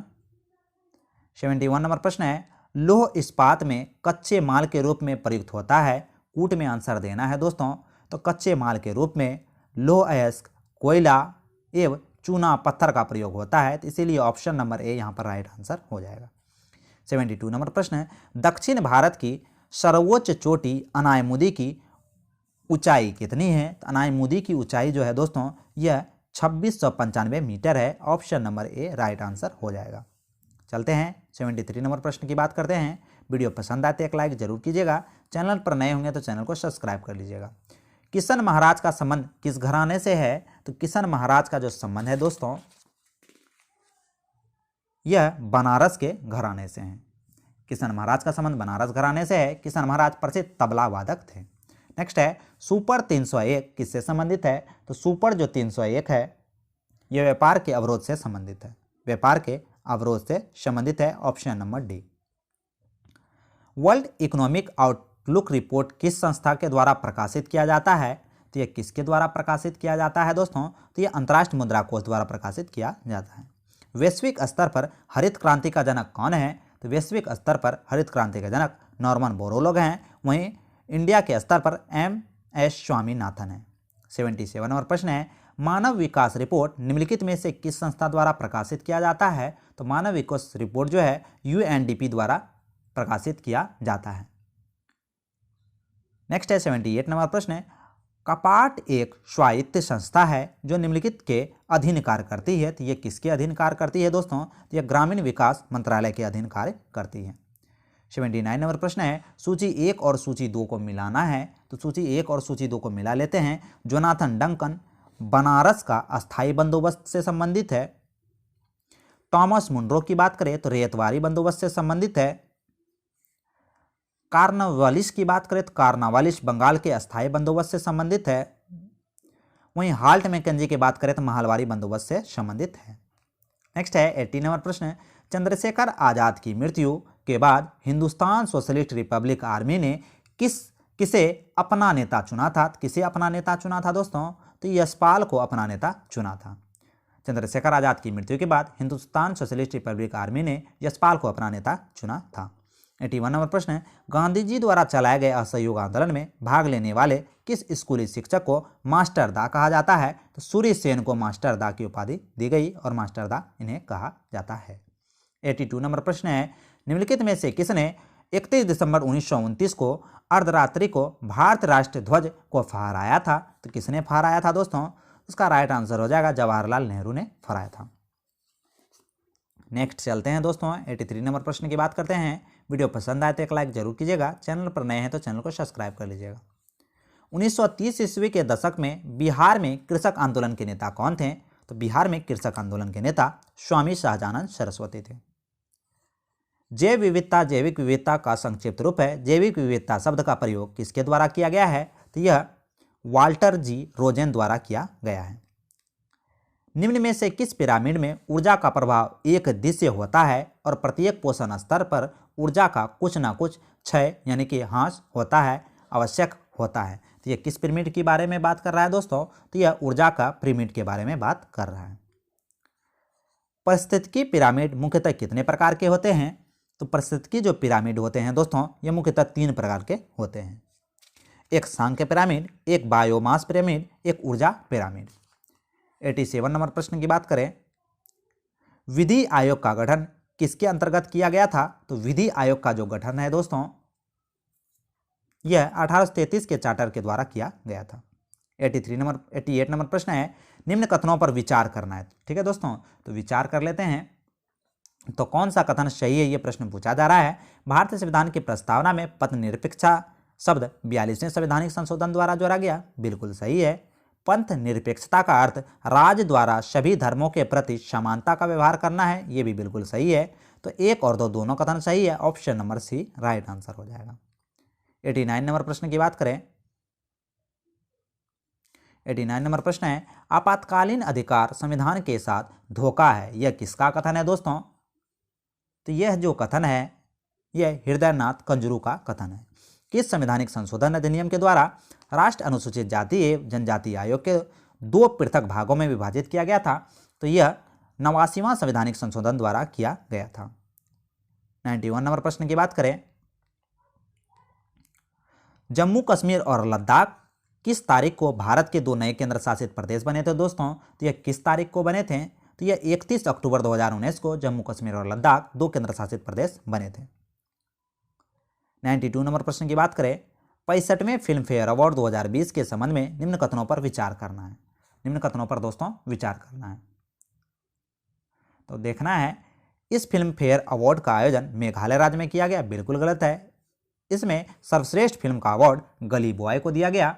71 नंबर प्रश्न है, लौह इस्पात में कच्चे माल के रूप में प्रयुक्त होता है। कूट में आंसर देना है दोस्तों। तो कच्चे माल के रूप में लौह अयस्क, कोयला एवं चूना पत्थर का प्रयोग होता है, तो इसीलिए ऑप्शन नंबर ए यहाँ पर राइट आंसर हो जाएगा। 72 नंबर प्रश्न है, दक्षिण भारत की सर्वोच्च चोटी अनायमुदी की ऊंचाई कितनी है? तो अनायमुदी की ऊंचाई जो है दोस्तों यह 2695 मीटर है। ऑप्शन नंबर ए राइट आंसर हो जाएगा। चलते हैं 73 नंबर प्रश्न की बात करते हैं। वीडियो पसंद आते एक लाइक जरूर कीजिएगा। चैनल पर नए होंगे तो चैनल को सब्सक्राइब कर लीजिएगा। किशन महाराज का संबंध किस घराने से है? तो किशन महाराज का जो संबंध है दोस्तों यह बनारस के घराने से है। किशन महाराज का संबंध बनारस घराने से है। किशन महाराज प्रसिद्ध तबला वादक थे। नेक्स्ट है, सुपर 301 किससे संबंधित है? तो सुपर जो 301 है यह व्यापार के अवरोध से संबंधित है। व्यापार के अवरोध से संबंधित है। Option number D. World economic outlook report किस संस्था के द्वारा प्रकाशित किया जाता है? तो यह किसके द्वारा प्रकाशित किया जाता है दोस्तों? तो यह अंतर्राष्ट्रीय मुद्रा कोष द्वारा प्रकाशित किया जाता है। वैश्विक स्तर पर हरित क्रांति का जनक कौन है? तो वैश्विक स्तर पर हरित क्रांति के जनक नॉर्मन बोरलॉग हैं। वहीं इंडिया के स्तर पर MS स्वामीनाथन है। 77 नंबर प्रश्न है, मानव विकास रिपोर्ट निम्नलिखित में से किस संस्था द्वारा प्रकाशित किया जाता है? तो मानव विकास रिपोर्ट जो है UNDP द्वारा प्रकाशित किया जाता है। नेक्स्ट है 78 नंबर प्रश्न है, कपाट एक स्वायत्त संस्था है जो निम्नलिखित के अधीन कार्य करती है। तो ये किसके अधीन कार्य करती है दोस्तों? तो यह ग्रामीण विकास मंत्रालय के अधीन कार्य करती है। 79 नंबर प्रश्न है, सूची 1 और सूची 2 को मिलाना है। तो सूची 1 और सूची 2 को मिला लेते हैं। जोनाथन डंकन बनारस का अस्थायी बंदोबस्त से संबंधित है। टॉमस मुनरो की बात करें तो रेतवारी बंदोबस्त से संबंधित है। कार्नवालिस की बात करें तो कार्नवालिस बंगाल के अस्थायी बंदोबस्त से संबंधित है। वहीं हाल्ट मैकेंजी की बात करें तो महलवारी बंदोबस्त से संबंधित है। नेक्स्ट है 80 नंबर प्रश्न, चंद्रशेखर आजाद की मृत्यु के बाद हिंदुस्तान सोशलिस्ट रिपब्लिक आर्मी ने किसे अपना नेता चुना था? किसे अपना नेता चुना था दोस्तों? तो यशपाल को अपना नेता चुना था। चंद्रशेखर आजाद की मृत्यु के बाद हिंदुस्तान सोशलिस्ट रिपब्लिक आर्मी ने यशपाल को अपना नेता चुना था। 81 नंबर प्रश्न है, गांधी जी द्वारा चलाए गए असहयोग आंदोलन में भाग लेने वाले किस स्कूली शिक्षक को मास्टर दा कहा जाता है? तो सूर्य सेन को मास्टर दा की उपाधि दी गई और मास्टर दा इन्हें कहा जाता है। 82 नंबर प्रश्न है, निम्नलिखित में से किसने 31 दिसंबर 1929 को अर्धरात्रि को भारत राष्ट्रीय ध्वज को फहराया था? तो किसने फहराया था दोस्तों? उसका राइट आंसर हो जाएगा जवाहरलाल नेहरू ने फहराया था। नेक्स्ट चलते हैं दोस्तों 83 नंबर प्रश्न की बात करते हैं। वीडियो पसंद आए तो एक लाइक जरूर कीजिएगा। चैनल पर नए हैं तो चैनल को सब्सक्राइब कर लीजिएगा। 1930 ईस्वी के दशक में बिहार में कृषक आंदोलन के नेता कौन थे? तो बिहार में कृषक आंदोलन के नेता स्वामी सहजानंद सरस्वती थे। जैव विविधता जैविक विविधता का संक्षिप्त रूप है। जैविक विविधता शब्द का प्रयोग किसके द्वारा किया गया है? तो यह वाल्टर जी रोजेन द्वारा किया गया है। निम्न में से किस पिरामिड में ऊर्जा का प्रभाव एक दिशा होता है और प्रत्येक पोषण स्तर पर ऊर्जा का कुछ ना कुछ क्षय यानी कि ह्रास होता है, आवश्यक होता है? तो यह किस पिरामिड के बारे में बात कर रहा है दोस्तों? तो यह ऊर्जा का पिरामिड के बारे में बात कर रहा है। पारिस्थितिकी पिरामिड मुख्यतः कितने प्रकार के होते हैं? तो पारिस्थितिकी जो पिरामिड होते हैं दोस्तों ये मुख्यतः 3 प्रकार के होते हैं। एक सांख्य पिरामिड, एक बायोमास पिरामिड, एक ऊर्जा पिरामिड। 87 नंबर प्रश्न की बात करें, विधि आयोग का गठन किसके अंतर्गत किया गया था? तो विधि आयोग का जो गठन है दोस्तों यह 1833 के चार्टर के द्वारा किया गया था। 88 नंबर प्रश्न है, निम्न कथनों पर विचार करना है। ठीक है दोस्तों, तो विचार कर लेते हैं। तो कौन सा कथन सही है ये प्रश्न पूछा जा रहा है। भारतीय संविधान की प्रस्तावना में पद निरपेक्षता शब्द 42वें संवैधानिक संशोधन द्वारा जोड़ा गया, बिल्कुल सही है। पंथ निरपेक्षता का अर्थ राज्य द्वारा सभी धर्मों के प्रति समानता का व्यवहार करना है, ये भी बिल्कुल सही है। तो 1 और 2 दोनों कथन सही है, option number C right answer हो जाएगा। 89 नंबर प्रश्न की बात करें। 89 नंबर प्रश्न है, आपातकालीन अधिकार संविधान के साथ धोखा है, यह किसका कथन है दोस्तों? तो यह जो कथन है यह हृदयनाथ कंजरू का कथन है। किस संवैधानिक संशोधन अधिनियम के द्वारा राष्ट्र अनुसूचित जाति एवं जनजाति आयोग के 2 पृथक भागों में विभाजित किया गया था? तो यह 89वां संवैधानिक संशोधन द्वारा किया गया था। 91 नंबर प्रश्न की बात करें। जम्मू कश्मीर और लद्दाख किस तारीख को भारत के 2 नए केंद्र शासित प्रदेश बने थे दोस्तों? तो यह किस तारीख को बने थे? तो यह 31 अक्टूबर 2019 को जम्मू कश्मीर और लद्दाख 2 केंद्र शासित प्रदेश बने थे। 92 नंबर प्रश्न की बात करें। 65वें फिल्म फेयर अवार्ड 2020 के संबंध में निम्न कथनों पर विचार करना है। निम्न कथनों पर दोस्तों विचार करना है। तो देखना है, इस फिल्म फेयर अवार्ड का आयोजन मेघालय राज्य में किया गया, बिल्कुल गलत है। इसमें सर्वश्रेष्ठ फिल्म का अवार्ड गली बॉय को दिया गया।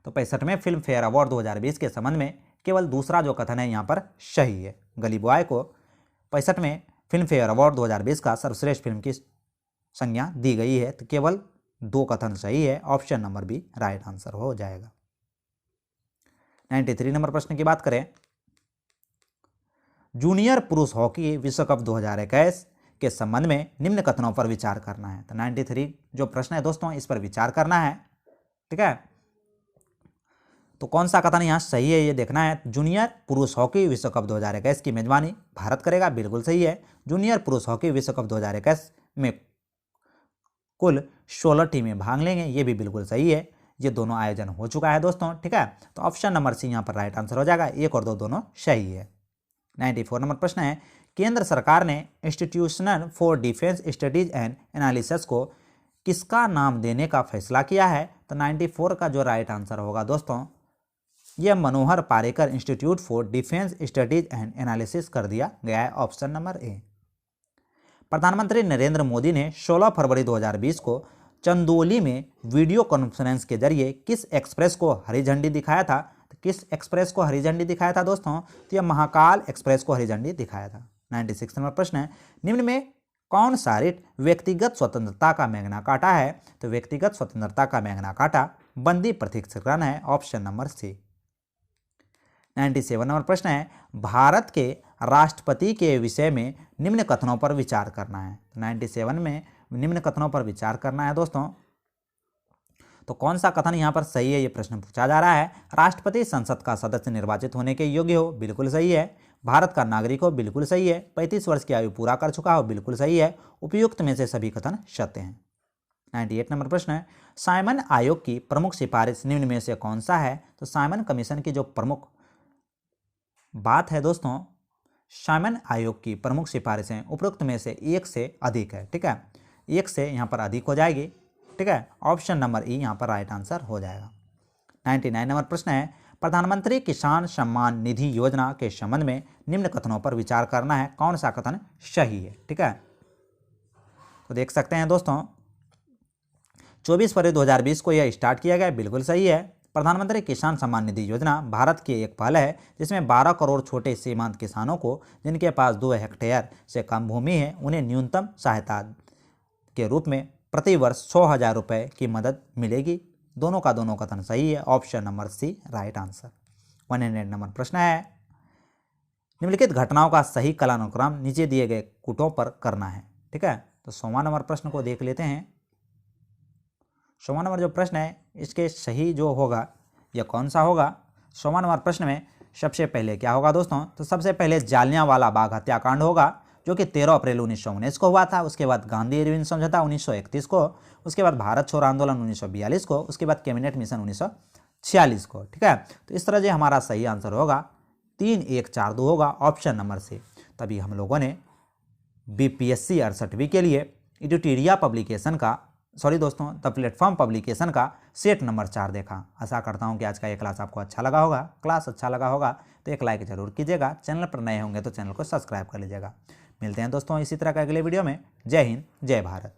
तो 65वें फिल्म फेयर अवार्ड 2020 के संबंध में केवल दूसरा जो कथन है यहाँ पर सही है। गली बॉय को 65वें फिल्म फेयर अवार्ड 2020 का सर्वश्रेष्ठ फिल्म की संज्ञा दी गई है। तो केवल 2 कथन सही है, option number B right answer हो जाएगा। 93 नंबर प्रश्न की बात करें। जूनियर पुरुष हॉकी विश्व कप 2021 के संबंध में निम्न कथनों पर विचार करना है। तो 93 जो प्रश्न है दोस्तों, इस पर विचार करना है, ठीक है। तो कौन सा कथन यहाँ सही है ये देखना है। जूनियर पुरुष हॉकी विश्व कप 2021 की मेजबानी भारत करेगा, बिल्कुल सही है। जूनियर पुरुष हॉकी विश्व कप 2021 में कुल 16 टीमें भाग लेंगे, ये भी बिल्कुल सही है। ये दोनों आयोजन हो चुका है दोस्तों, ठीक है। तो ऑप्शन नंबर सी यहाँ पर राइट आंसर हो जाएगा। 1 और 2 दोनों सही है। 94 नंबर प्रश्न है, केंद्र सरकार ने institutional for defence studies and analysis को किसका नाम देने का फैसला किया है? तो 94 का जो राइट आंसर होगा दोस्तों, यह Manohar Parrikar institute for defence studies and analysis कर दिया गया है, ऑप्शन नंबर ए। प्रधानमंत्री नरेंद्र मोदी ने 16 फरवरी 2020 को चंदौली में वीडियो कॉन्फ्रेंस के जरिए किस एक्सप्रेस को हरी झंडी दिखाया था? तो किस एक्सप्रेस को हरी झंडी दिखाया था दोस्तों? तो यह महाकाल एक्सप्रेस को हरी झंडी दिखाया था। 96 नंबर प्रश्न है, निम्न में कौन सा रिट व्यक्तिगत स्वतंत्रता का मैग्ना काटा है? तो व्यक्तिगत स्वतंत्रता का मैग्ना काटा बंदी प्रथिक्यकरण है, ऑप्शन नंबर सी। 97 नंबर प्रश्न है, भारत के राष्ट्रपति के विषय में निम्न कथनों पर विचार करना है। 97 में निम्न कथनों पर विचार करना है दोस्तों। तो कौन सा कथन यहाँ पर सही है ये प्रश्न पूछा जा रहा है। राष्ट्रपति संसद का सदस्य निर्वाचित होने के योग्य हो, बिल्कुल सही है। भारत का नागरिक हो, बिल्कुल सही है। 35 वर्ष की आयु पूरा कर चुका हो, बिल्कुल सही है। उपयुक्त में से सभी कथन सत्य हैं। 98 नंबर प्रश्न है, साइमन आयोग की प्रमुख सिफारिश निम्न में से कौन सा है? तो साइमन कमीशन की जो प्रमुख बात है दोस्तों, साइमन आयोग की प्रमुख सिफारिशें उपरोक्त में से एक से अधिक है, ठीक है। एक से यहाँ पर अधिक हो जाएगी, ठीक है। ऑप्शन नंबर ई यहाँ पर राइट आंसर हो जाएगा। 99 नंबर प्रश्न है, प्रधानमंत्री किसान सम्मान निधि योजना के संबंध में निम्न कथनों पर विचार करना है। कौन सा कथन सही है, ठीक है। तो देख सकते हैं दोस्तों, 24 फरवरी 2020 को यह स्टार्ट किया गया, बिल्कुल सही है। प्रधानमंत्री किसान सम्मान निधि योजना भारत की एक पहल है जिसमें 12 करोड़ छोटे सीमांत किसानों को जिनके पास 2 हेक्टेयर से कम भूमि है उन्हें न्यूनतम सहायता के रूप में प्रति वर्ष 100,000 रुपये की मदद मिलेगी। दोनों का दोनों कथन सही है, option number C right answer. 100 number प्रश्न है, निम्नलिखित घटनाओं का सही कालानुक्रम नीचे दिए गए कूटों पर करना है, ठीक है। तो 100वां नंबर प्रश्न को देख लेते हैं। 100वां नंबर जो प्रश्न है इसके सही जो होगा यह कौन सा होगा? 100वां नंबर प्रश्न में सबसे पहले क्या होगा दोस्तों? तो सबसे पहले जालियांवाला बाग हत्याकांड होगा जो कि 13 अप्रैल 1919 को हुआ था। उसके बाद गांधी इरविन समझौता 1931 को, उसके बाद भारत छोड़ो आंदोलन 1942 को, उसके बाद कैबिनेट मिशन 1946 को, ठीक है। तो इस तरह जो हमारा सही आंसर होगा 3142 होगा, ऑप्शन नंबर से। तभी हम लोगों ने BPSC 68वीं के लिए एडिटोरिया पब्लिकेशन का दोस्तों द प्लेटफॉर्म पब्लिकेशन का सेट नंबर 4 देखा। आशा करता हूं कि आज का ये क्लास आपको अच्छा लगा होगा। क्लास अच्छा लगा होगा तो एक लाइक जरूर कीजिएगा। चैनल पर नए होंगे तो चैनल को सब्सक्राइब कर लीजिएगा। मिलते हैं दोस्तों इसी तरह का अगले वीडियो में। जय हिंद, जय भारत।